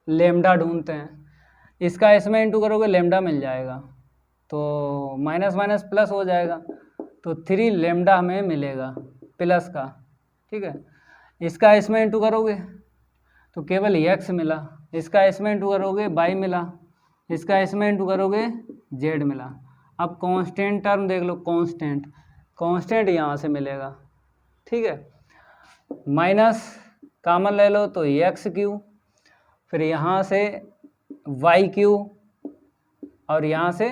लेमडा ढूंढते हैं। इसका इसमें इंटू करोगे लेमडा मिल जाएगा, तो माइनस माइनस प्लस हो जाएगा, तो 3 लेमडा हमें मिलेगा प्लस का। ठीक है, इसका इसमें इंटू करोगे तो केवल एक्स मिला, इसका इसमें इंटू करोगे बाई मिला, इसका इसमें इंटू करोगे जेड मिला। अब कांस्टेंट टर्म देख लो, कांस्टेंट यहाँ से मिलेगा। ठीक है, माइनस कॉमन ले लो तो एक्स क्यू, फिर यहाँ से वाई क्यू, और यहाँ से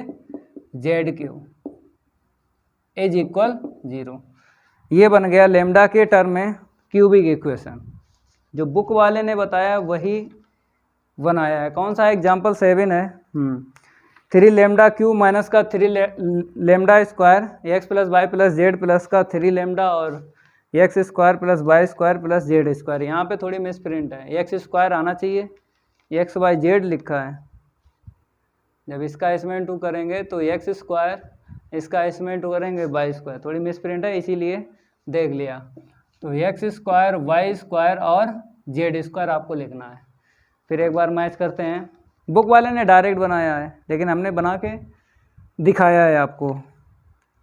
जेड क्यू इज इक्वल 0। ये बन गया लेमडा के टर्म में क्यूबिक इक्वेशन। जो बुक वाले ने बताया वही बनाया है। कौन सा? एग्जाम्पल 7 है। 3 लेमडा क्यू माइनस का 3 lambda square, x plus y plus z plus का 3 लेमडा, और x square plus y square plus z square. यहाँ पे थोड़ी मिस प्रिंट है, एक्स स्क्वायर आना चाहिए, एक्स वाई जेड लिखा है। जब इसका इसमें इंटू करेंगे तो एक्स स्क्वायर, इसका इसमें इंटू करेंगे वाई स्क्वायर, थोड़ी मिस प्रिंट है इसीलिए देख लिया। तो एक्स स्क्वायर, वाई स्क्वायर और जेड स्क्वायर आपको लिखना है। फिर एक बार मैच करते हैं। बुक वाले ने डायरेक्ट बनाया है, लेकिन हमने बना के दिखाया है आपको।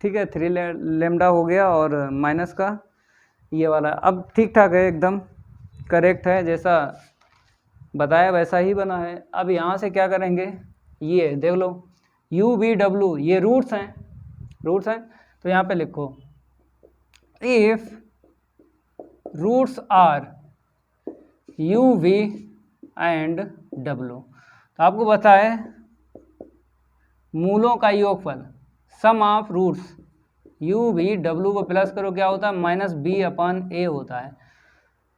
ठीक है, 3 लेमडा हो गया, और माइनस का ये वाला। अब ठीक ठाक है, एकदम करेक्ट है, जैसा बताया वैसा ही बना है। अब यहाँ से क्या करेंगे, ये देख लो, यू वी डब्ल्यू, ये रूट्स हैं, तो यहाँ पे लिखो if roots are u v and डब्ल्यू। तो आपको पता है मूलों का योगफल, sum of roots u v डब्ल्यू को प्लस करो क्या होता है? माइनस बी अपॉन ए होता है।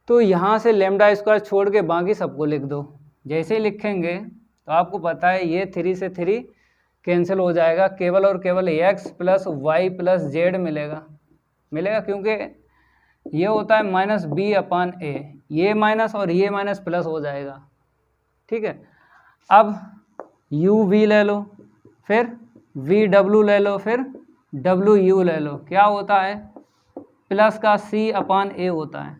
तो यहाँ से लेमडा स्क्वायर छोड़ के बाकी सबको लिख दो। जैसे ही लिखेंगे तो आपको पता है ये 3 से 3 कैंसिल हो जाएगा, केवल और केवल x plus y plus z मिलेगा, क्योंकि ये होता है माइनस बी अपॉन ए, ये माइनस और ये माइनस प्लस हो जाएगा। ठीक है, अब यू वी ले लो, फिर वी डब्ल्यू ले लो, फिर डब्ल्यू यू ले लो, क्या होता है? प्लस का सी अपॉन ए होता है,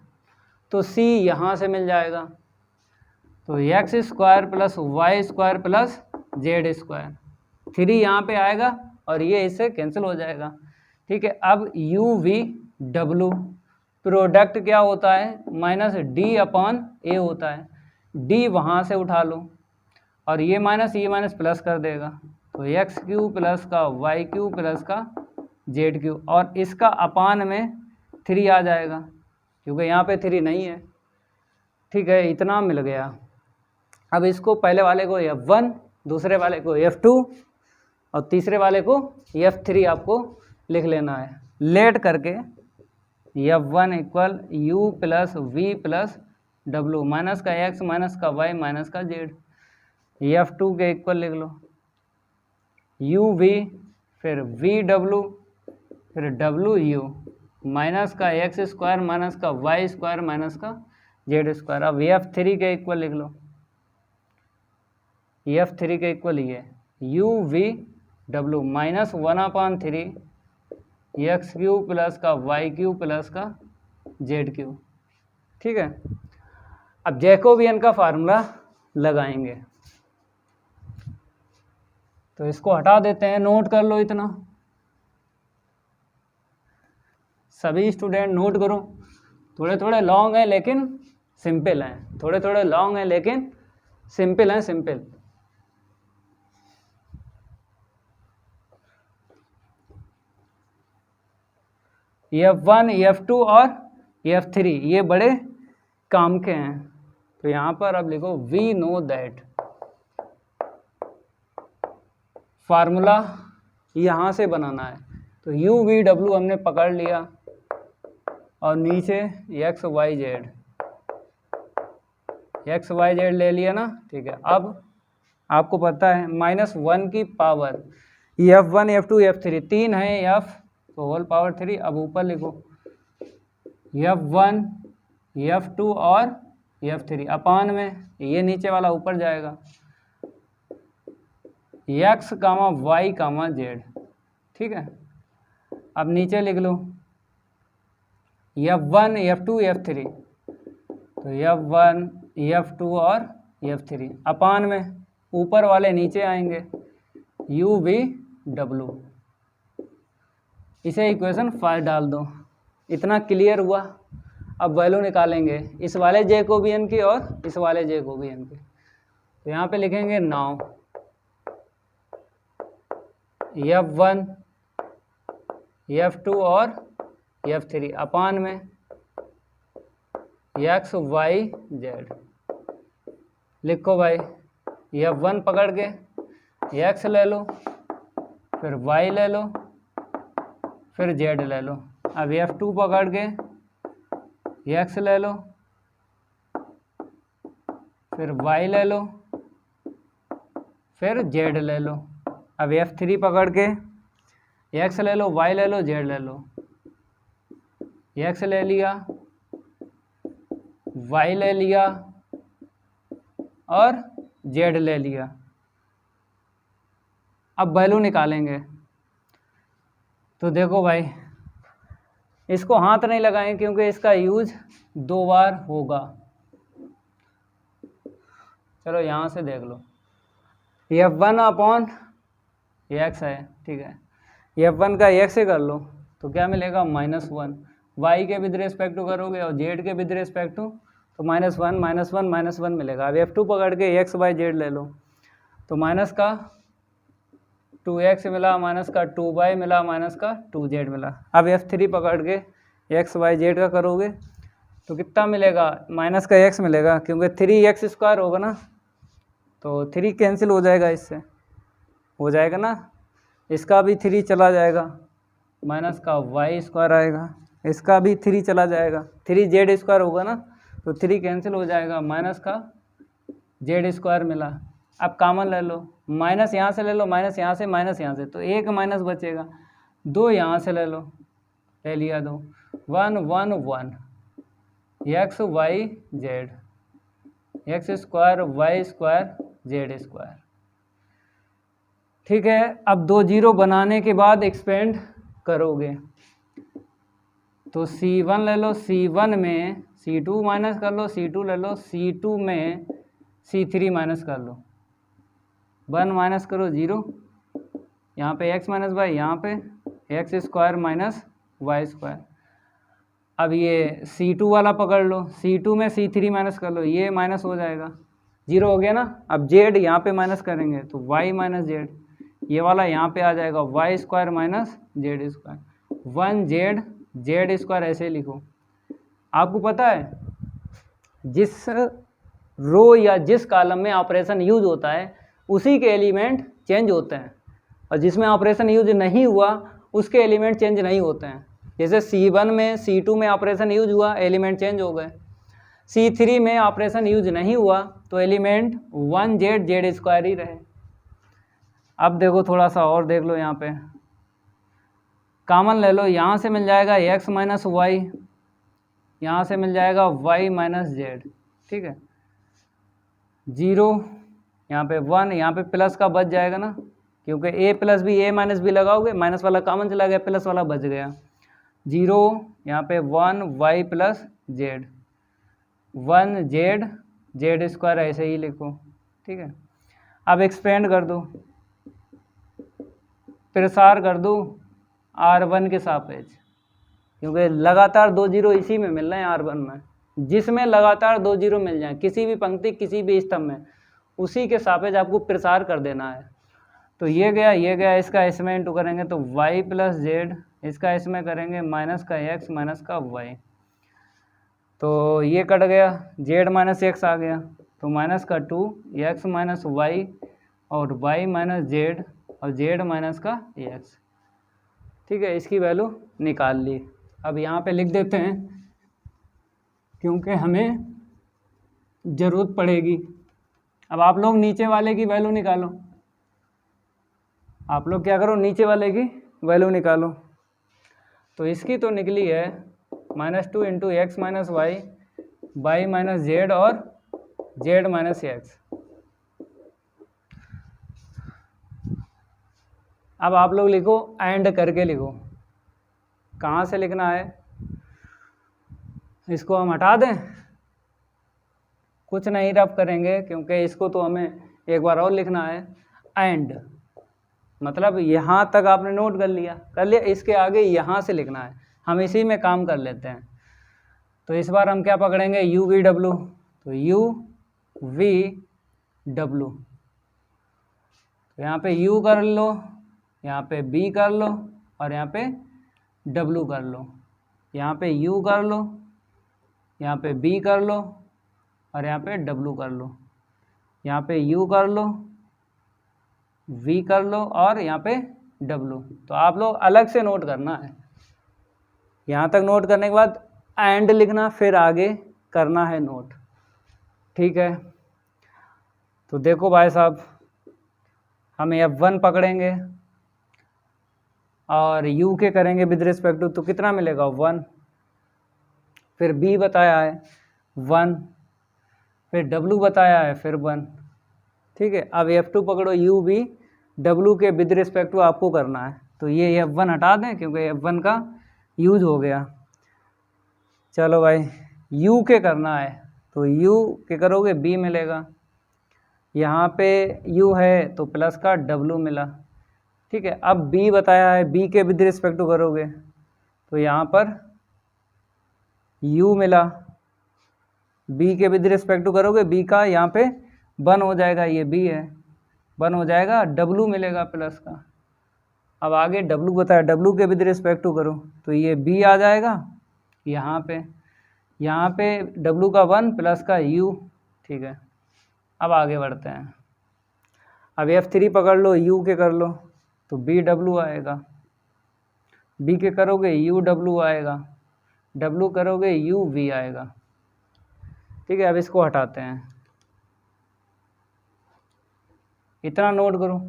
तो सी यहाँ से मिल जाएगा। तो x square plus y square plus z square, 3 यहाँ पे आएगा और ये इससे कैंसिल हो जाएगा। ठीक है, अब यू वी डब्ल्यू प्रोडक्ट क्या होता है? माइनस डी अपॉन ए होता है, डी वहाँ से उठा लो, और ये माइनस प्लस कर देगा, तो एक्स क्यू प्लस का वाई क्यू प्लस का जेड क्यू, और इसका अपान में 3 आ जाएगा, क्योंकि यहाँ पे 3 नहीं है। ठीक है, इतना मिल गया। अब इसको पहले वाले को F1, दूसरे वाले को F2 और तीसरे वाले को F3 आपको लिख लेना है। लेट करके F1 equal U plus V plus W, minus का X माइनस का Y माइनस का Z। F2 के इक्वल लिख लो UV, फिर VW, फिर WU, माइनस का एक्स स्क्वायर माइनस का वाई स्क्वायर माइनस का जेड स्क्वायर। अब F3 के इक्वल लिख लो, F3 के इक्वल ये UVW minus 1/3 x Q plus का वाई क्यू प्लस का जेड क्यू। ठीक है, अब जैकोबियन का फार्मूला लगाएंगे, तो इसको हटा देते हैं। नोट कर लो, इतना सभी स्टूडेंट नोट करो। थोड़े थोड़े लॉन्ग हैं लेकिन सिंपल हैं, थोड़े थोड़े लॉन्ग हैं लेकिन सिंपल हैं, सिंपल। F1 F2 और F3 ये बड़े काम के हैं। तो यहाँ पर अब लिखो वी नो दैट, फार्मूला यहाँ से बनाना है। तो U V W हमने पकड़ लिया और नीचे एक्स वाई जेड ले लिया ना, ठीक है। अब आपको पता है -1 की पावर F1 F2 F3 तीन है F, तो होल पावर 3। अब ऊपर लिखो F1 F2 और F3 अपान में ये नीचे वाला ऊपर जाएगा x, y, z, ठीक है। अब नीचे लिख लो F1 F2 F3, तो F1 F2 और F3 अपान में ऊपर वाले नीचे आएंगे U V W। इसे इक्वेशन 5 डाल दो। इतना क्लियर हुआ। अब वैल्यू निकालेंगे इस वाले जैकोबियन की और इस वाले जैकोबियन की। तो यहाँ पे लिखेंगे नाउ F1 F2 और F3 अपान में x y z। लिखो भाई F1 पकड़ के x ले लो, फिर y ले लो, फिर z ले लो। अब F2 पकड़ के x ले लो, फिर y ले लो, फिर z ले लो। अब F3 पकड़ के x ले लो, y ले लो, z ले लो। x ले लिया, y ले लिया और z ले लिया। अब वैल्यू निकालेंगे। तो देखो भाई इसको हाथ नहीं लगाएं क्योंकि इसका यूज 2 बार होगा। चलो यहाँ से देख लो F1 अपॉन x है, ठीक है। F1 का x से कर लो तो क्या मिलेगा -1। y के विद रिस्पेक्ट टू करोगे और z के विद रिस्पेक्ट टू, तो -1 मिलेगा। अब F2 पकड़ के x y z ले लो, तो माइनस का 2x मिला, माइनस का 2y मिला, माइनस का 2z मिला। अब F3 पकड़ के x y z का करोगे तो कितना मिलेगा, माइनस का x मिलेगा क्योंकि 3x² होगा ना, तो 3 कैंसिल हो जाएगा, इससे हो जाएगा ना। इसका भी 3 चला जाएगा, माइनस का y² आएगा, इसका भी 3 चला जाएगा, 3z² होगा ना, तो 3 कैंसिल हो जाएगा, माइनस का z² मिला। अब कॉमन ले लो, माइनस यहाँ से ले लो, माइनस यहाँ से, माइनस यहाँ से, तो एक माइनस बचेगा। 2 यहाँ से ले लो, ले लिया 2, 1 1 1 x y z, x² y² z²। ठीक है। अब 2 0 बनाने के बाद एक्सपेंड करोगे तो C1 ले लो, C1 में C2 माइनस कर लो, C2 ले लो, C2 में C3 माइनस कर लो, 1 माइनस करो 0, यहाँ पे x माइनस वाई, यहाँ पे x² माइनस y²। अब ये C2 वाला पकड़ लो, C2 में C3 माइनस कर लो, ये माइनस हो जाएगा, 0 हो गया ना। अब z यहाँ पे माइनस करेंगे तो y माइनस z, ये वाला यहाँ पे आ जाएगा y² minus z², 1z z² ऐसे लिखो। आपको पता है जिस रो या जिस कॉलम में ऑपरेशन यूज होता है उसी के एलिमेंट चेंज होते हैं, और जिसमें ऑपरेशन यूज नहीं हुआ उसके एलिमेंट चेंज नहीं होते हैं। जैसे C1 में C2 में ऑपरेशन यूज हुआ, एलिमेंट चेंज हो गए। C3 में ऑपरेशन यूज नहीं हुआ तो एलिमेंट 1z z² ही रहे। अब देखो थोड़ा सा और देख लो, यहाँ पे कॉमन ले लो, यहाँ से मिल जाएगा x माइनस वाई, यहाँ से मिल जाएगा y माइनस जेड, ठीक है। 0 यहाँ पे 1, यहाँ पे प्लस का बच जाएगा ना, क्योंकि a plus b a minus b लगाओगे, माइनस वाला कॉमन चला गया, प्लस वाला बच गया। 0 यहाँ पे 1 y plus Z, 1z z² ऐसे ही लिखो, ठीक है। अब एक्सपेंड कर दो, प्रसार कर दो R1 के सापेक्ष, क्योंकि लगातार 2 0 इसी में मिल रहे हैं R1 में, जिसमें लगातार 2 0 मिल जाए किसी भी पंक्ति किसी भी स्तंभ में, उसी के सापेक्ष आपको प्रसार कर देना है। तो ये गया, इसका इसमें इंटू करेंगे तो y प्लस जेड इसका इसमें करेंगे माइनस का x माइनस का y, तो ये कट गया, z माइनस एक्स आ गया, तो माइनस का 2 x माइनस वाई और y माइनस z और z माइनस का x। ठीक है, इसकी वैल्यू निकाल ली। अब यहाँ पे लिख देते हैं क्योंकि हमें ज़रूरत पड़ेगी। अब आप लोग नीचे वाले की वैल्यू निकालो, आप लोग क्या करो, नीचे वाले की वैल्यू निकालो। तो इसकी तो निकली है -2 into x minus y minus z और जेड माइनस एक्स। अब आप लोग लिखो, एंड करके लिखो। कहाँ से लिखना है, इसको हम हटा दें, कुछ नहीं रफ करेंगे क्योंकि इसको तो हमें एक बार और लिखना है। एंड मतलब यहाँ तक आपने नोट कर लिया, इसके आगे यहाँ से लिखना है, हम इसी में काम कर लेते हैं। तो इस बार हम क्या पकड़ेंगे, यू वी डब्लू, तो यू वी डब्लू, तो यहाँ पे यू कर लो, यहाँ पे बी कर लो और यहाँ पे डब्लू कर लो, यहाँ पे यू कर लो, यहाँ पे बी कर लो और यहाँ पे डब्लू कर लो, यहाँ पे यू कर लो, वी कर लो और यहाँ पे डब्लू। तो आप लोग अलग से नोट करना है, यहाँ तक नोट करने के बाद एंड लिखना, फिर आगे करना है नोट। ठीक है, तो देखो भाई साहब, हम F1 पकड़ेंगे और U के करेंगे विद रिस्पेक्ट टू, तो कितना मिलेगा 1, फिर B बताया है 1, फिर W बताया है फिर 1। ठीक है, अब F2 पकड़ो, U B W के विद रिस्पेक्ट टू आपको करना है, तो ये F1 हटा दें क्योंकि F1 का यूज हो गया। चलो भाई, U के करना है, तो U के करोगे B मिलेगा, यहाँ पे U है तो प्लस का W मिला। ठीक है, अब B बताया है, B के विद रिस्पेक्ट टू करोगे तो यहाँ पर U मिला, B के विद रिस्पेक्ट टू करोगे, B का यहाँ पे 1 हो जाएगा, ये B है, 1 हो जाएगा, W मिलेगा प्लस का। अब आगे W बताया, W के विद रिस्पेक्ट टू करो तो ये B आ जाएगा यहाँ पे W का 1 प्लस का U। ठीक है, अब आगे बढ़ते हैं। अब F3 पकड़ लो, U के कर लो तो BW आएगा, B के करोगे UW आएगा, W करोगे UV आएगा। ठीक है, अब इसको हटाते हैं, इतना नोट करो,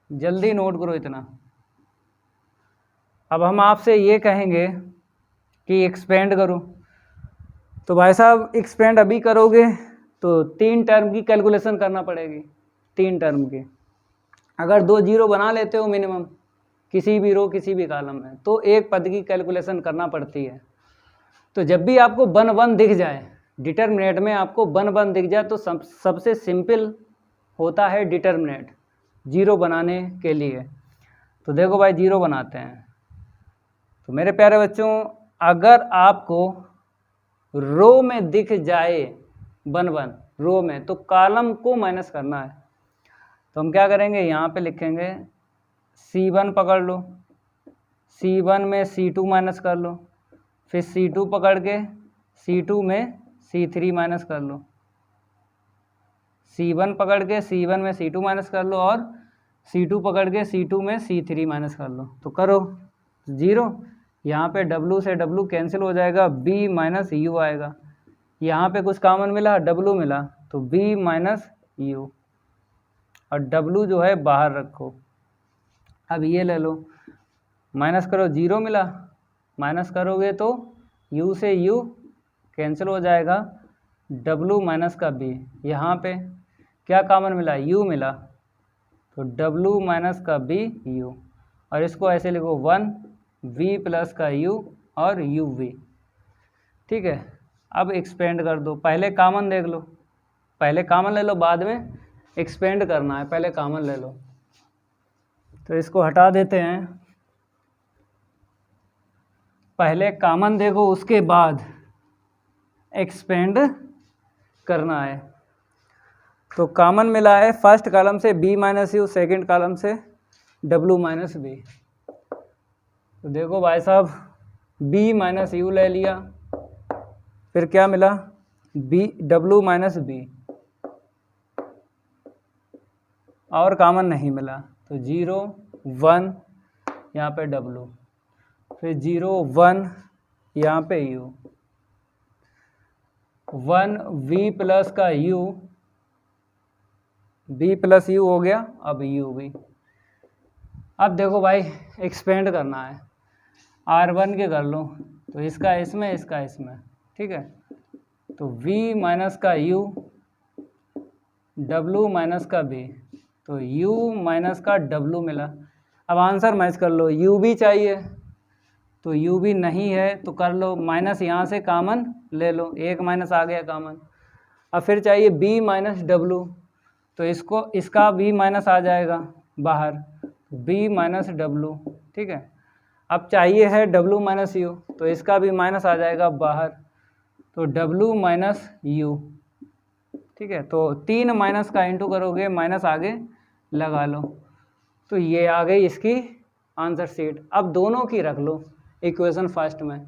जल्दी नोट करो इतना। अब हम आपसे ये कहेंगे कि एक्सपेंड करो, तो भाई साहब एक्सपेंड अभी करोगे तो 3 टर्म की कैलकुलेशन करना पड़ेगी, 3 टर्म की। अगर 2 जीरो बना लेते हो मिनिमम किसी भी रो किसी भी कॉलम में, तो एक पद की कैलकुलेशन करना पड़ती है। तो जब भी आपको 1 1 दिख जाए, डिटर्मिनेंट में आपको 1 1 दिख जाए, तो सबसे सिंपल होता है डिटर्मिनेंट जीरो बनाने के लिए। तो देखो भाई, जीरो बनाते हैं। तो मेरे प्यारे बच्चों, अगर आपको रो में दिख जाए 1 1 रो में, तो कॉलम को माइनस करना है। तो हम क्या करेंगे, यहाँ पे लिखेंगे C1 पकड़ लो, C1 में C2 माइनस कर लो, फिर C2 पकड़ के C2 में C3 माइनस कर लो, C1 पकड़ के C1 में C2 माइनस कर लो और C2 पकड़ के C2 में C3 माइनस कर लो। तो करो जीरो, यहाँ पे W से W कैंसिल हो जाएगा, B माइनस U आएगा, यहाँ पे कुछ कॉमन मिला, W मिला, तो B माइनस U और W जो है बाहर रखो। अब ये ले लो, माइनस करो, जीरो मिला, माइनस करोगे तो U से U कैंसिल हो जाएगा, W माइनस का B, यहाँ पे क्या कॉमन मिला, U मिला, तो W माइनस का B U, और इसको ऐसे लिखो 1 V प्लस का U और UV। ठीक है, अब एक्सपेंड कर दो, पहले कॉमन देख लो, पहले कॉमन ले लो, बाद में एक्सपेंड करना है, पहले कॉमन ले लो। तो इसको हटा देते हैं, पहले कॉमन देखो उसके बाद एक्सपेंड करना है। तो कॉमन मिला है फर्स्ट कॉलम से B minus U, second column से W माइनस B। तो देखो भाई साहब, b माइनस यू ले लिया, फिर क्या मिला, b w माइनस बी, और कॉमन नहीं मिला, तो 0 1 यहाँ पे w, फिर 0 1 यहाँ पे u, 1 v प्लस का u, b प्लस u हो गया, अब u भी। अब देखो भाई एक्सपेंड करना है, R1 के कर लो, तो इसका इसमें, इसका इसमें, ठीक है। तो v माइनस का u, w माइनस का b, तो u माइनस का w मिला। अब आंसर मैच कर लो, u भी चाहिए, तो u भी नहीं है तो कर लो माइनस, यहाँ से कॉमन ले लो, एक माइनस आ गया कॉमन। अब फिर चाहिए b माइनस w, तो इसको, इसका b माइनस आ जाएगा बाहर, b माइनस w, ठीक है। अब चाहिए है w माइनस u, तो इसका भी माइनस आ जाएगा बाहर, तो w माइनस u, ठीक है। तो 3 माइनस का इंटू करोगे, माइनस आगे लगा लो, तो ये आ गई इसकी आंसर शीट। अब दोनों की रख लो इक्वेशन फर्स्ट में,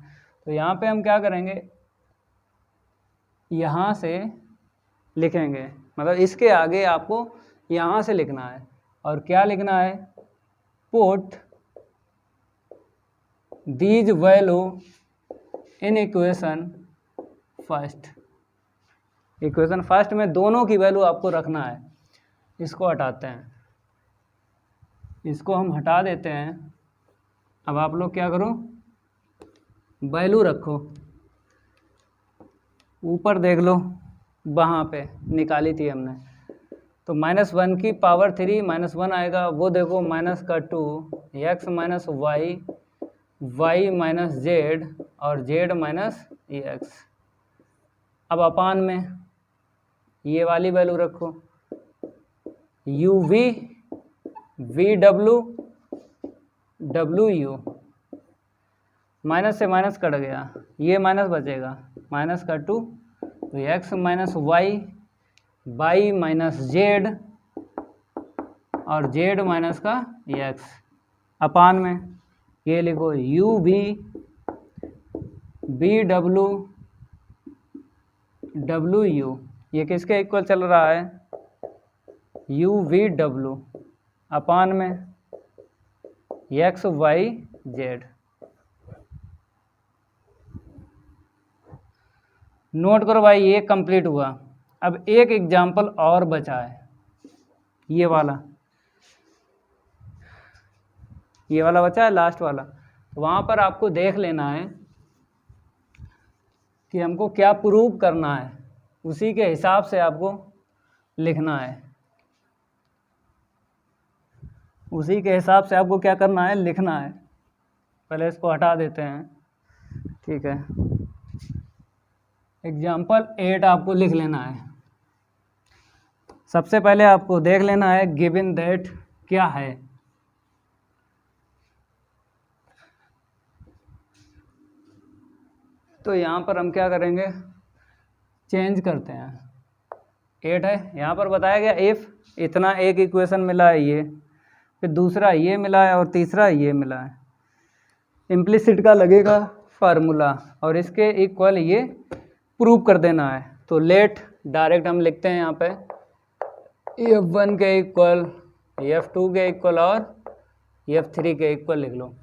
तो यहाँ पे हम क्या करेंगे, यहाँ से लिखेंगे, मतलब इसके आगे आपको यहाँ से लिखना है, और क्या लिखना है, put these value in equation first. Equation first में दोनों की वैल्यू आपको रखना है। इसको हटाते हैं, इसको हम हटा देते हैं। अब आप लोग क्या करो, वैल्यू रखो, ऊपर देख लो, वहाँ पे निकाली थी हमने, तो -1 की पावर 3 -1 आएगा, वो देखो माइनस का 2, x minus y, y minus z, और z माइनस एक्स। अब अपान में ये वाली वैल्यू रखो, u v, v w, w u, minus से माइनस कट गया, ये माइनस बचेगा, माइनस का 2, तो x minus y, y minus z, और z माइनस का x, अपान में ये लिखो u v, b w, w u, ये किसके इक्वल चल रहा है, u v w, अपान में x y z। नोट करो भाई, ये कंप्लीट हुआ। अब एक एग्जाम्पल और बचा है, ये वाला बचा है, लास्ट वाला। तो वहाँ पर आपको देख लेना है कि हमको क्या प्रूव करना है, उसी के हिसाब से आपको लिखना है, उसी के हिसाब से आपको क्या करना है, लिखना है। पहले इसको हटा देते हैं, ठीक है। एग्जाम्पल 8 आपको लिख लेना है। सबसे पहले आपको देख लेना है गिवन दैट क्या है। तो यहाँ पर हम क्या करेंगे, चेंज करते हैं। 8 है, यहाँ पर बताया गया इफ़ इतना एक इक्वेशन मिला है ये, फिर दूसरा ये मिला है, और तीसरा ये मिला है। इम्प्लिसिट का लगेगा फार्मूला, और इसके इक्वल ये प्रूव कर देना है। तो लेट डायरेक्ट हम लिखते हैं यहाँ पे F1 के इक्वल, F2 के इक्वल, और F3 के इक्वल लिख लो।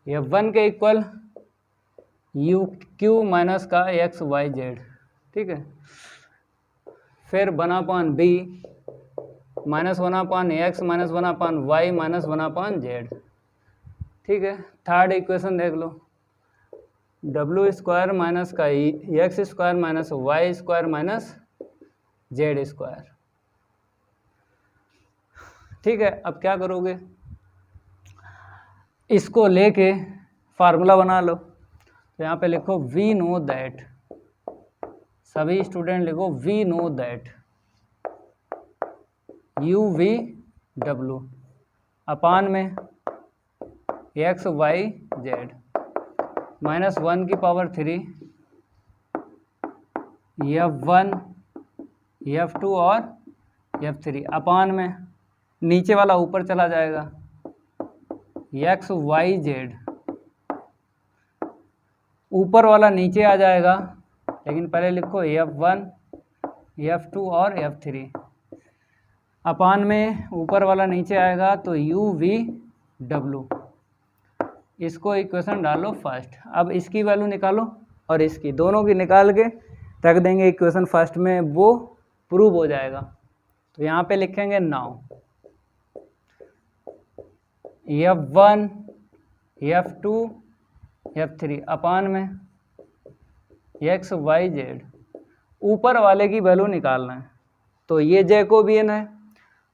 F1 के इक्वल यू क्यू माइनस का एक्स वाई जेड, ठीक है। फिर 1/b minus 1/x minus 1/y minus 1/z, ठीक है। थर्ड इक्वेशन देख लो, डब्ल्यू स्क्वायर माइनस का x square minus y square minus z square, ठीक है। अब क्या करोगे, इसको लेके फार्मूला बना लो। तो यहाँ पे लिखो वी नो दैट, सभी स्टूडेंट लिखो we know that u v डब्ल्यू अपान में एक्स वाई जेड -1 की पावर 3 F1 F2 और F3 अपान में नीचे वाला ऊपर चला जाएगा एक्स वाई जेड ऊपर वाला नीचे आ जाएगा, लेकिन पहले लिखो F1 F2 और F3 अपान में ऊपर वाला नीचे आएगा तो UVW। इसको इक्वेशन डालो फर्स्ट। अब इसकी वैल्यू निकालो और इसकी, दोनों की निकाल के रख देंगे इक्वेशन फर्स्ट में, वो प्रूव हो जाएगा। तो यहाँ पे लिखेंगे नाउ F1 F2 F3 अपान में XYZ। ऊपर वाले की वैल्यू निकालना है, तो ये जैकोबियन है,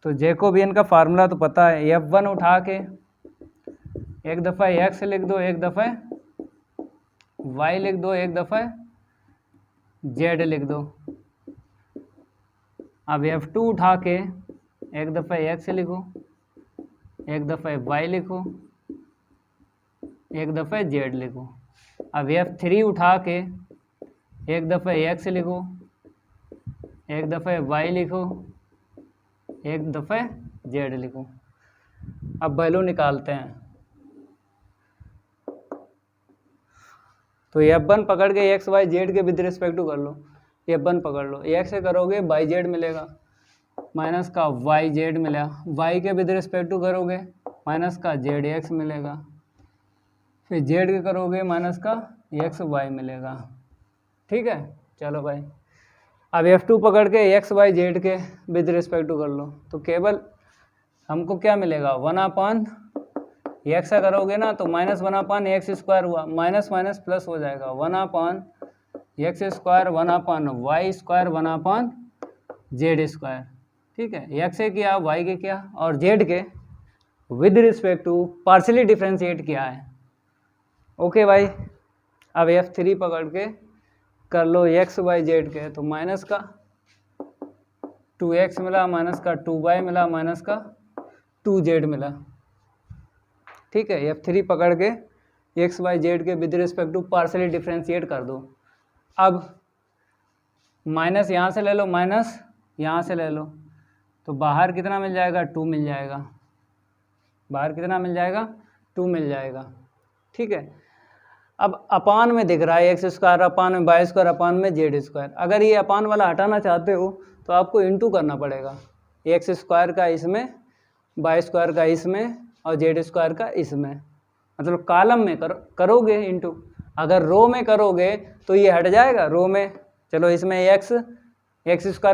तो जैकोबियन का फार्मूला तो पता है। F1 उठा के एक दफ़ा X लिख दो, एक दफ़ा Y लिख दो, एक दफ़ा Z लिख दो। अब F2 उठा के एक दफ़ा X लिखो, एक दफ़ा Y लिखो, एक दफ़ा Z लिखो। अब F3 उठा के एक दफ़ा X लिखो, एक दफ़ा Y लिखो, एक दफ़ा Z लिखो। अब वैल्यू निकालते हैं। तो F1 पकड़ के X Y Z के विद रिस्पेक्ट टू कर लो। F1 पकड़ लो, X से करोगे YZ मिलेगा, माइनस का YZ मिला। Y के विद रिस्पेक्ट टू करोगे माइनस का ZX मिलेगा, फिर Z के करोगे माइनस का XY मिलेगा। ठीक है, चलो भाई। अब F2 पकड़ के XYZ के विद रिस्पेक्ट टू कर लो, तो केवल हमको क्या मिलेगा 1/, X से करोगे ना तो -1/x² हुआ, माइनस माइनस प्लस हो जाएगा 1/x², 1/y², 1/z²। ठीक है, X से किया, Y के किया और Z के with respect to partially differentiate किया है। ओके भाई। अब F3 पकड़ के कर लो XYZ के, तो माइनस का 2x मिला, माइनस का 2y मिला, माइनस का 2z मिला। ठीक है, F3 पकड़ के XYZ के with respect to partially differentiate कर दो। अब माइनस यहाँ से ले लो, माइनस यहाँ से ले लो, तो बाहर कितना मिल जाएगा 2 मिल जाएगा। बाहर कितना मिल जाएगा 2 मिल जाएगा। ठीक है, अब अपान में दिख रहा है x², अपान में y², अपान में z²। अगर ये अपान वाला हटाना चाहते हो तो आपको इंटू करना पड़ेगा, x² का इसमें, y² का इसमें और z² का इसमें। मतलब कॉलम में करोगे इंटू। अगर रो में करोगे तो ये हट जाएगा रो में। चलो इसमें x² का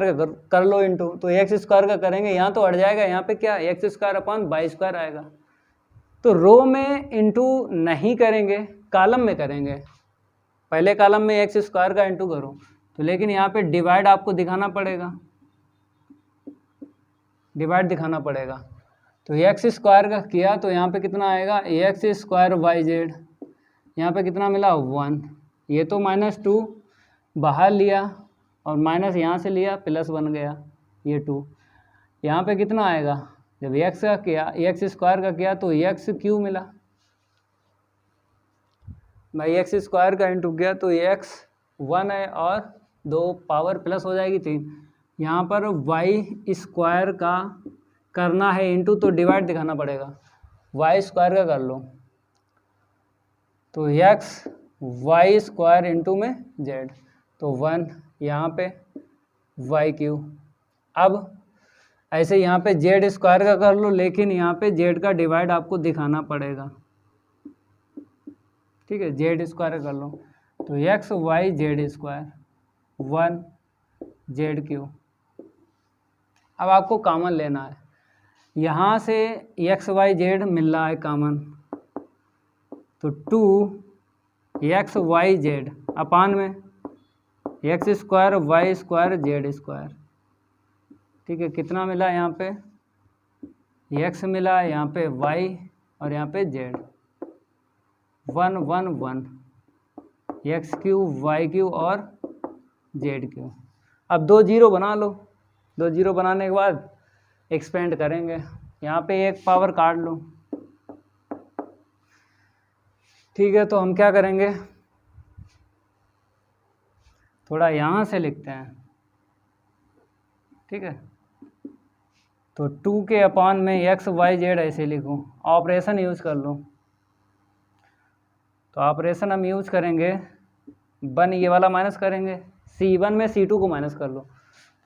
कर लो इंटू, तो x² का करेंगे यहाँ तो हट जाएगा, यहाँ पे क्या x² अपान y² आएगा। तो रो में इंटू नहीं करेंगे, कॉलम में करेंगे। पहले कॉलम में x² का इंटू करो, तो लेकिन यहाँ पे डिवाइड आपको दिखाना पड़ेगा, डिवाइड दिखाना पड़ेगा। तो x² का किया तो यहाँ पे कितना आएगा x²yz, यहाँ पे कितना मिला 1। ये तो -2 बाहर लिया और माइनस यहाँ से लिया, प्लस बन गया ये 2। यहाँ पे कितना आएगा, जब x का किया, x² का किया तो x³ मिला भाई। x² का इंटू किया तो x 1 है और 2 पावर प्लस हो जाएगी 3। यहाँ पर y² का करना है इंटू, तो डिवाइड दिखाना पड़ेगा, y² का कर लो, तो y² इंटू में z, तो 1 यहाँ पे y³। अब ऐसे यहाँ पे z² का कर लो, लेकिन यहाँ पे z का डिवाइड आपको दिखाना पड़ेगा। ठीक है, z² कर लो, तो xyz², 1 z³। अब आपको कॉमन लेना है, यहाँ से xyz मिल रहा है कॉमन, तो 2xyz अपान में x² y² z²। ठीक है, कितना मिला यहाँ पे x मिला, यहाँ पे y और यहाँ पे z, 1 1 1, x³ y³ और z³। अब 2 0 बना लो, 2 0 बनाने के बाद एक्सपेंड करेंगे, यहाँ पे एक पावर काट लो। ठीक है, तो हम क्या करेंगे, थोड़ा यहाँ से लिखते हैं। ठीक है, तो 2 के अपान में xyz ऐसे लिखो, ऑपरेशन यूज़ कर लो। तो ऑपरेशन हम यूज़ करेंगे 1 ये वाला माइनस करेंगे, C1 में C2 को माइनस कर लो,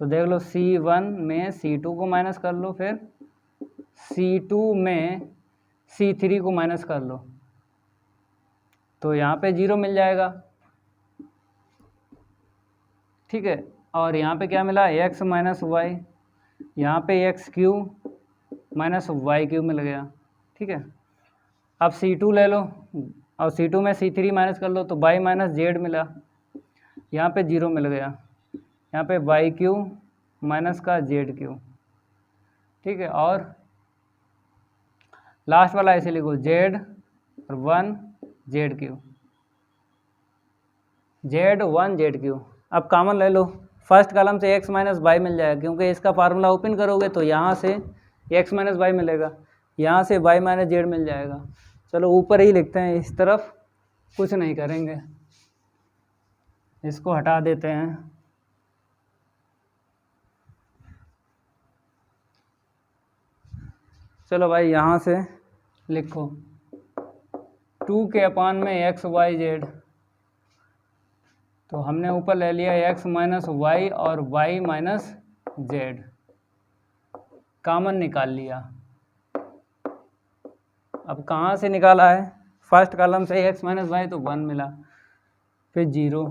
तो देख लो C1 में C2 को माइनस कर लो, फिर C2 में C3 को माइनस कर लो, तो यहाँ पे 0 मिल जाएगा। ठीक है, और यहाँ पे क्या मिला, x माइनस वाई, यहाँ पे x q minus y q मिल गया। ठीक है, अब C2 ले लो और C2 में C3 माइनस कर लो, तो y माइनस जेड मिला, यहाँ पे 0 मिल गया, यहाँ पे वाई क्यू माइनस का जेड क्यू। ठीक है, और लास्ट वाला ऐसे लिखो जेड और 1 Z Q, Z 1 Z Q. अब कॉमन ले लो, फर्स्ट कॉलम से x माइनस वाई मिल जाएगा, क्योंकि इसका फार्मूला ओपन करोगे तो यहाँ से x माइनस वाई मिलेगा, यहाँ से y माइनस जेड मिल जाएगा। चलो ऊपर ही लिखते हैं, इस तरफ कुछ नहीं करेंगे, इसको हटा देते हैं। चलो भाई यहाँ से लिखो 2 के अपान में x y z, तो हमने ऊपर ले लिया x माइनस वाई और y माइनस जेड, कॉमन निकाल लिया। अब कहाँ से निकाला है, फर्स्ट कॉलम से x माइनस वाई, तो 1 मिला, फिर 0।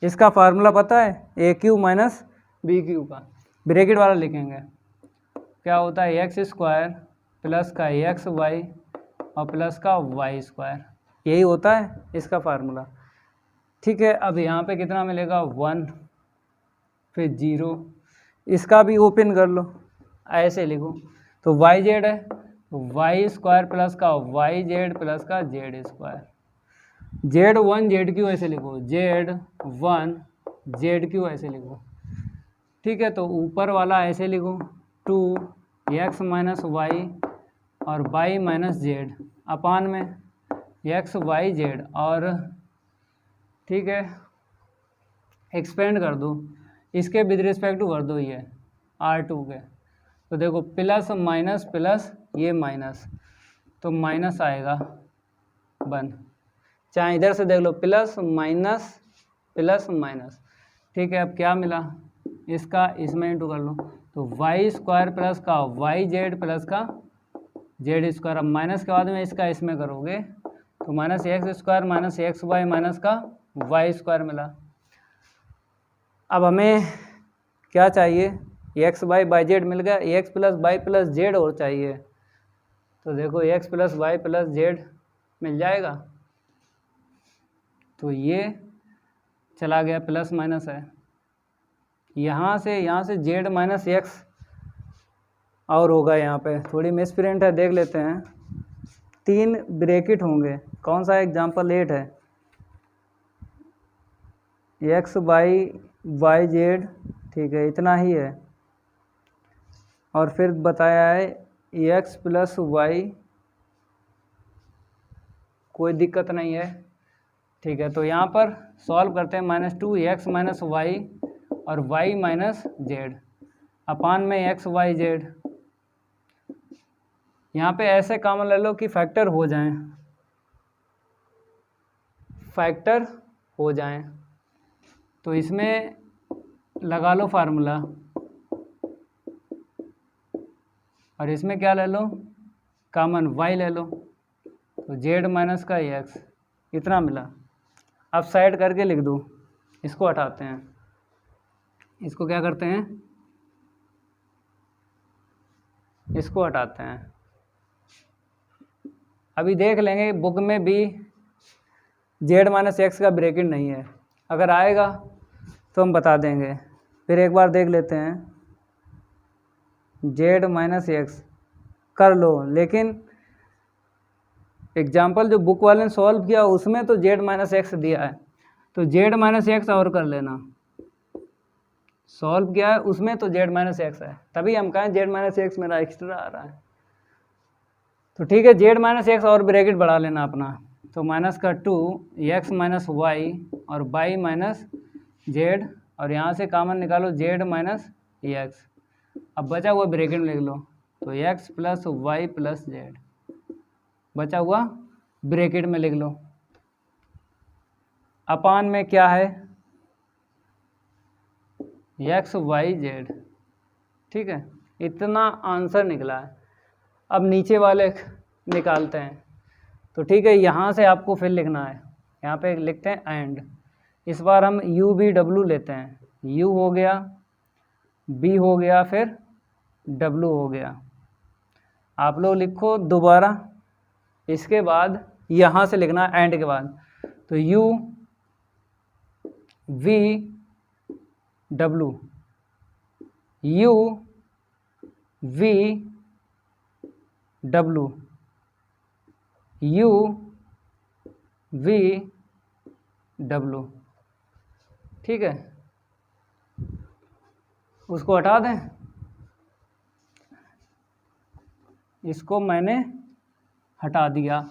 इसका फार्मूला पता है, ए क्यू माइनस बी क्यू का, ब्रैकेट वाला लिखेंगे, क्या होता है एक्स स्क्वायर प्लस का एक्स वाई और प्लस का वाई स्क्वायर, यही होता है इसका फार्मूला। ठीक है, अब यहाँ पे कितना मिलेगा 1, फिर 0, इसका भी ओपन कर लो, ऐसे लिखो, तो वाई जेड है, तो वाई स्क्वायर प्लस का वाई जेड प्लस का z square, Z 1 Z Q ऐसे लिखो, जेड 1 जेड क्यू ऐसे लिखो। ठीक है, तो ऊपर वाला ऐसे लिखो 2 एक्स माइनस वाई और वाई माइनस जेड अपान में एक्स वाई जेड, और ठीक है एक्सपेंड कर दो, इसके विद रिस्पेक्ट टू कर दो ये R2 के, तो देखो प्लस माइनस प्लस ये माइनस, तो माइनस आएगा 1, चाहे इधर से देख लो प्लस माइनस प्लस माइनस। ठीक है, अब क्या मिला, इसका इसमें इंटू कर लो, तो वाई स्क्वायर प्लस का वाई जेड प्लस का जेड स्क्वायर, अब माइनस के बाद में इसका इसमें करोगे तो minus x square minus x y minus का वाई स्क्वायर मिला। अब हमें क्या चाहिए, एक्स वाई बाई जेड मिल गया, x plus y plus z और चाहिए, तो देखो x plus y plus z मिल जाएगा, तो ये चला गया प्लस माइनस है, यहाँ से जेड माइनस एक्स और होगा, यहाँ पे थोड़ी मिसप्रिंट है, देख लेते हैं, 3 ब्रैकेट होंगे, कौन सा एग्जाम्पल 8 है, एक्स वाई वाई जेड, ठीक है इतना ही है, और फिर बताया है एक्स प्लस वाई, कोई दिक्कत नहीं है। ठीक है, तो यहाँ पर सॉल्व करते हैं, -2 एक्स माइनस वाई और वाई माइनस जेड अपान में एक्स वाई जेड, यहाँ पे ऐसे कॉमन ले लो कि फैक्टर हो जाएं, फैक्टर हो जाएं, तो इसमें लगा लो फार्मूला, और इसमें क्या ले लो कॉमन y ले लो, तो z माइनस का x इतना मिला। अब साइड करके लिख दो, इसको हटाते हैं, इसको क्या करते हैं, इसको हटाते हैं। अभी देख लेंगे बुक में भी z माइनस एक्स का ब्रैकेट नहीं है, अगर आएगा तो हम बता देंगे। फिर एक बार देख लेते हैं, z माइनस एक्स कर लो, लेकिन एग्जाम्पल जो बुक वाले ने सॉल्व किया उसमें तो z माइनस एक्स दिया है, तो z माइनस एक्स और कर लेना, सॉल्व किया है उसमें तो z माइनस एक्स है, तभी हम कहें z माइनस एक्स मेरा एक्स्ट्रा आ रहा है। तो ठीक है, z माइनस एक्स और ब्रैकेट बढ़ा लेना अपना, तो माइनस का 2 एक्स माइनस वाई और वाई माइनस जेड, और यहाँ से कॉमन निकालो z माइनस एक्स, अब बचा हुआ ब्रैकेट में लिख लो, तो x plus y plus z बचा हुआ ब्रैकेट में लिख लो। अपान में क्या है, एक्स वाई जेड। ठीक है, इतना आंसर निकला है। अब नीचे वाले निकालते हैं। तो ठीक है, यहाँ से आपको फिर लिखना है, यहाँ पे लिखते हैं एंड। इस बार हम यू वी डब्लू लेते हैं। यू हो गया, बी हो गया, फिर डब्लू हो गया। आप लोग लिखो दोबारा, इसके बाद यहाँ से लिखना एंड के बाद। तो you v W, you v W, you v W. ठीक है, उसको हटा दें, इसको मैंने हटा दिया।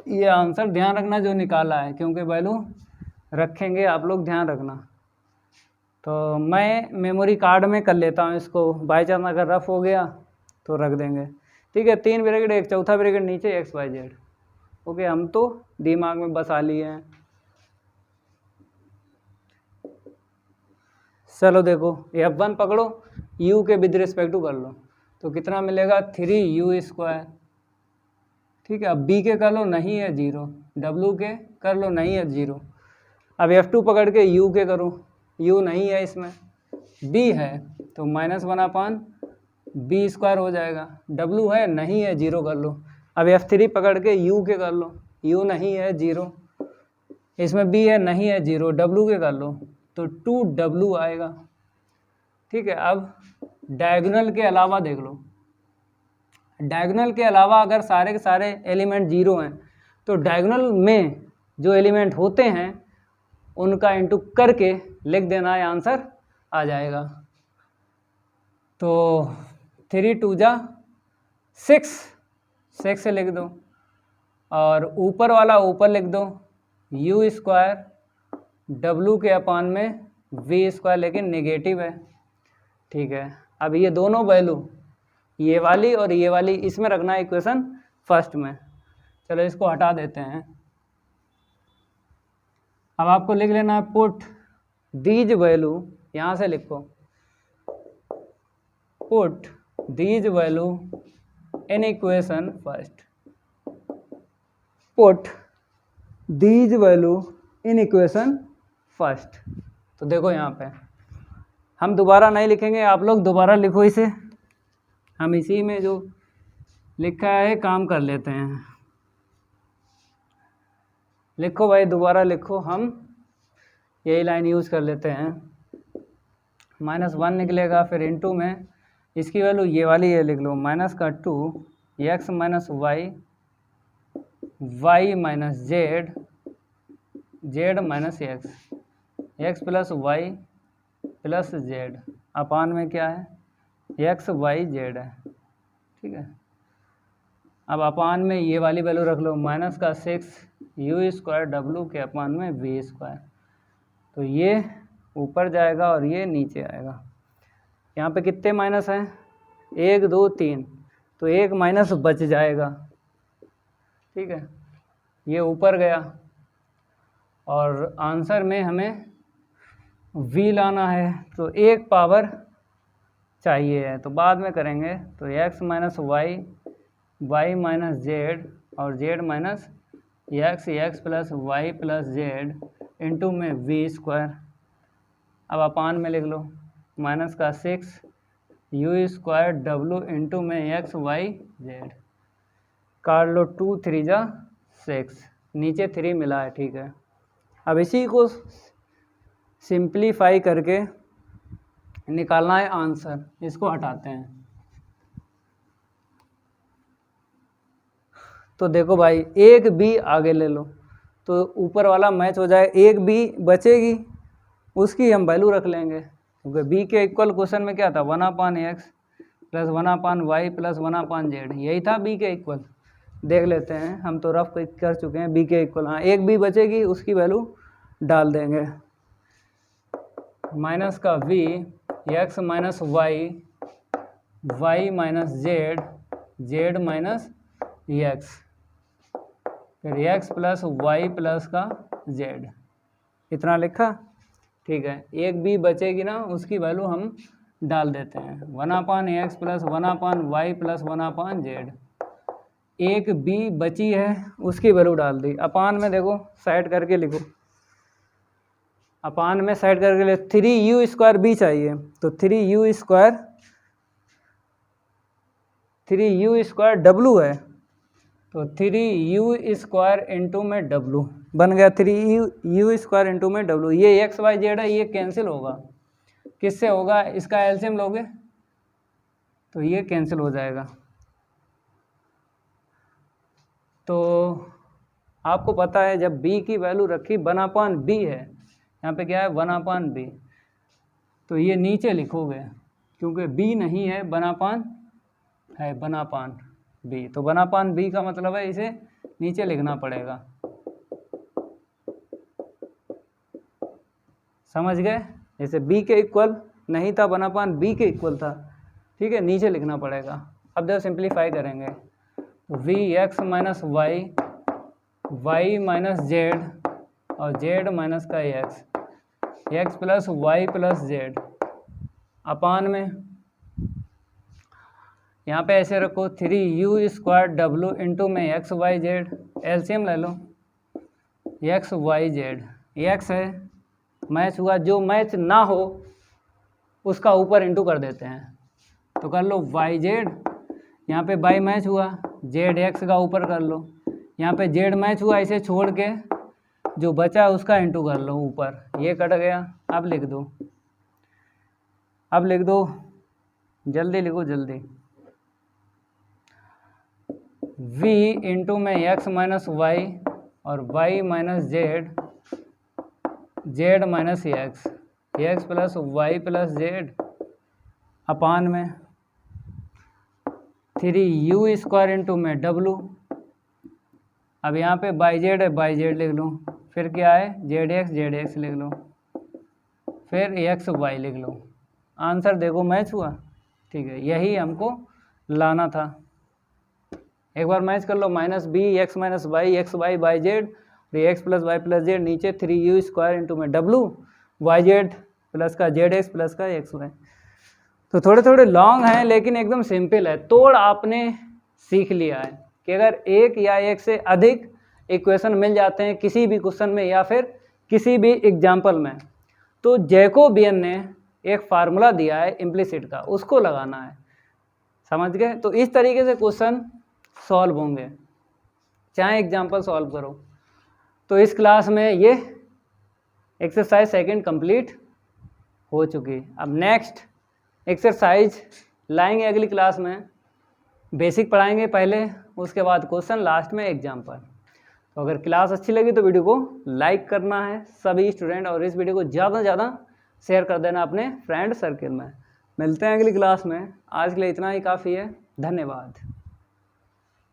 ये आंसर ध्यान रखना जो निकाला है, क्योंकि वैल्यू रखेंगे आप लोग, ध्यान रखना। तो मैं मेमोरी कार्ड में कर लेता हूँ इसको, बाई चांस अगर रफ हो गया तो रख देंगे। ठीक है, 3 ब्रैकेट, एक चौथा ब्रैकेट नीचे एक्स वाई जेड। ओके, हम तो दिमाग में बसा लिए हैं। चलो देखो, F1 पकड़ो, u के विद रिस्पेक्ट टू कर लो, तो कितना मिलेगा 3u²। ठीक है, अब b के कर लो, नहीं है 0। w के कर लो, नहीं है 0। अब F2 पकड़ के u के करो, u नहीं है इसमें, b है तो -1/b² हो जाएगा। w है, नहीं है, 0 कर लो। अब F3 पकड़ के u के कर लो, u नहीं है 0, इसमें b है, नहीं है 0, w के कर लो तो 2w आएगा। ठीक है, अब डायगोनल के अलावा देख लो, डायगोनल के अलावा अगर सारे के सारे एलिमेंट 0 हैं तो डायगोनल में जो एलिमेंट होते हैं उनका इंटू करके लिख देना है, आंसर आ जाएगा। तो 3 2 जा 6, 6 से लिख दो, और ऊपर वाला ऊपर लिख दो, u², w के अपान में v², लेकिन नेगेटिव है। ठीक है, अब ये दोनों वैल्यू, ये वाली और ये वाली, इसमें रखना है इक्वेशन फर्स्ट में। चलो इसको हटा देते हैं। अब आपको लिख लेना है पुट दीज वैल्यू, यहाँ से लिखो, put these value in equation first, put these value in equation first. तो देखो यहाँ पे हम दोबारा नहीं लिखेंगे, आप लोग दोबारा लिखो इसे, हम इसी में जो लिखा है काम कर लेते हैं। लिखो भाई, दोबारा लिखो, हम यही लाइन यूज़ कर लेते हैं। -1 निकलेगा, फिर इनटू में इसकी वैल्यू ये वाली है, लिख लो -2 x - y, y - z, z - x, x + y + z अपान में क्या है, x y z है। ठीक है, अब अपान में ये वाली वैल्यू रख लो, -6u² w के अपान में v²। तो ये ऊपर जाएगा और ये नीचे आएगा। यहाँ पे कितने माइनस हैं, 1 2 3, तो एक माइनस बच जाएगा। ठीक है, ये ऊपर गया, और आंसर में हमें v लाना है, तो एक पावर चाहिए है, तो बाद में करेंगे। तो x - y, y - z और z - x, x + y + z into में v²। अब अपान में लिख लो, -6u² w इंटू में x y z, काट लो, 2 3 जा 6, नीचे 3 मिला है। ठीक है, अब इसी को सिंप्लीफाई करके निकालना है आंसर, इसको हटाते हैं। तो देखो भाई, एक बी आगे ले लो तो ऊपर वाला मैच हो जाए, एक बी बचेगी उसकी हम वैल्यू रख लेंगे, क्योंकि बी के इक्वल क्वेश्चन में क्या था, 1/x + 1/y + 1/z, यही था बी के इक्वल। देख लेते हैं, हम तो रफ कर चुके हैं बी के इक्वल। हाँ, एक बी बचेगी, उसकी वैल्यू डाल देंगे, माइनस का v, x - y, y - z Z minus x, फिर एक्स प्लस वाई प्लस का जेड, इतना लिखा। ठीक है, एक बी बचेगी ना, उसकी वैल्यू हम डाल देते हैं, 1/x plus 1/y plus 1/z। एक बी बची है, उसकी वैल्यू डाल दी। अपान में देखो साइड करके लिखो, अपान में साइड करके ले 3u² बी चाहिए, तो 3u² w है, तो 3u² इंटू में w बन गया, 3u² इंटू में w। ये एक्स वाई जेड है, ये कैंसिल होगा, किससे होगा, इसका एलसीएम लोगे तो ये कैंसिल हो जाएगा। तो आपको पता है जब b की वैल्यू रखी 1/b है, यहाँ पे क्या है 1/b, तो ये नीचे लिखोगे क्योंकि b नहीं है, 1/b, तो 1/b का मतलब है इसे नीचे लिखना पड़ेगा, समझ गए। जैसे b के इक्वल नहीं था, 1/b के इक्वल था, ठीक है, नीचे लिखना पड़ेगा। अब जब सिंप्लीफाई करेंगे तो vx minus y, y minus z और जेड माइनस का x plus y plus z, upon में यहाँ पे ऐसे रखो 3u² w इंटू में एक्स वाई जेड, एलसीएम ले लो, एक्स वाई जेड, एक्स है मैच हुआ, जो मैच ना हो उसका ऊपर इंटू कर देते हैं, तो कर लो वाई जेड, यहाँ पे वाई मैच हुआ, जेड एक्स का ऊपर कर लो, यहाँ पे जेड मैच हुआ, इसे छोड़ के जो बचा उसका इंटू कर लो ऊपर, ये कट गया। अब लिख दो, अब लिख दो, जल्दी लिखो जल्दी, v इंटू में x माइनस वाई और y minus z, z minus x plus y plus z, upon में 3u² इंटू में w। अब यहाँ पे बाई जेड है, बाई जेड लिख लो, फिर क्या है जेड एक्स लिख लो, फिर एक्स वाई लिख लो। आंसर देखो मैच हुआ, ठीक है, यही हमको लाना था। एक बार मैच कर लो, -b x minus y x y by z, x plus y plus z, नीचे 3u² इंटू में w, वाई जेड प्लस का जेड एक्स प्लस का एक्स वाई। तो थोड़े थोड़े लॉन्ग हैं लेकिन एकदम सिंपल है। तोड़ आपने सीख लिया है कि अगर एक या एक से अधिक इक्वेशन मिल जाते हैं किसी भी क्वेश्चन में या फिर किसी भी एग्जाम्पल में, तो जैकोबियन ने एक फार्मूला दिया है इम्प्लिसिट का, उसको लगाना है, समझ गए। तो इस तरीके से क्वेश्चन सॉल्व होंगे, चाहे एग्जाम्पल सॉल्व करो। तो इस क्लास में ये एक्सरसाइज सेकंड कंप्लीट हो चुकी। अब नेक्स्ट एक्सरसाइज लाएंगे अगली क्लास में, बेसिक पढ़ाएंगे पहले, उसके बाद क्वेश्चन, लास्ट में एग्जाम्पल। तो अगर क्लास अच्छी लगी तो वीडियो को लाइक करना है सभी स्टूडेंट, और इस वीडियो को ज़्यादा से ज़्यादा शेयर कर देना अपने फ्रेंड सर्किल में। मिलते हैं अगली क्लास में, आज के लिए इतना ही काफ़ी है, धन्यवाद।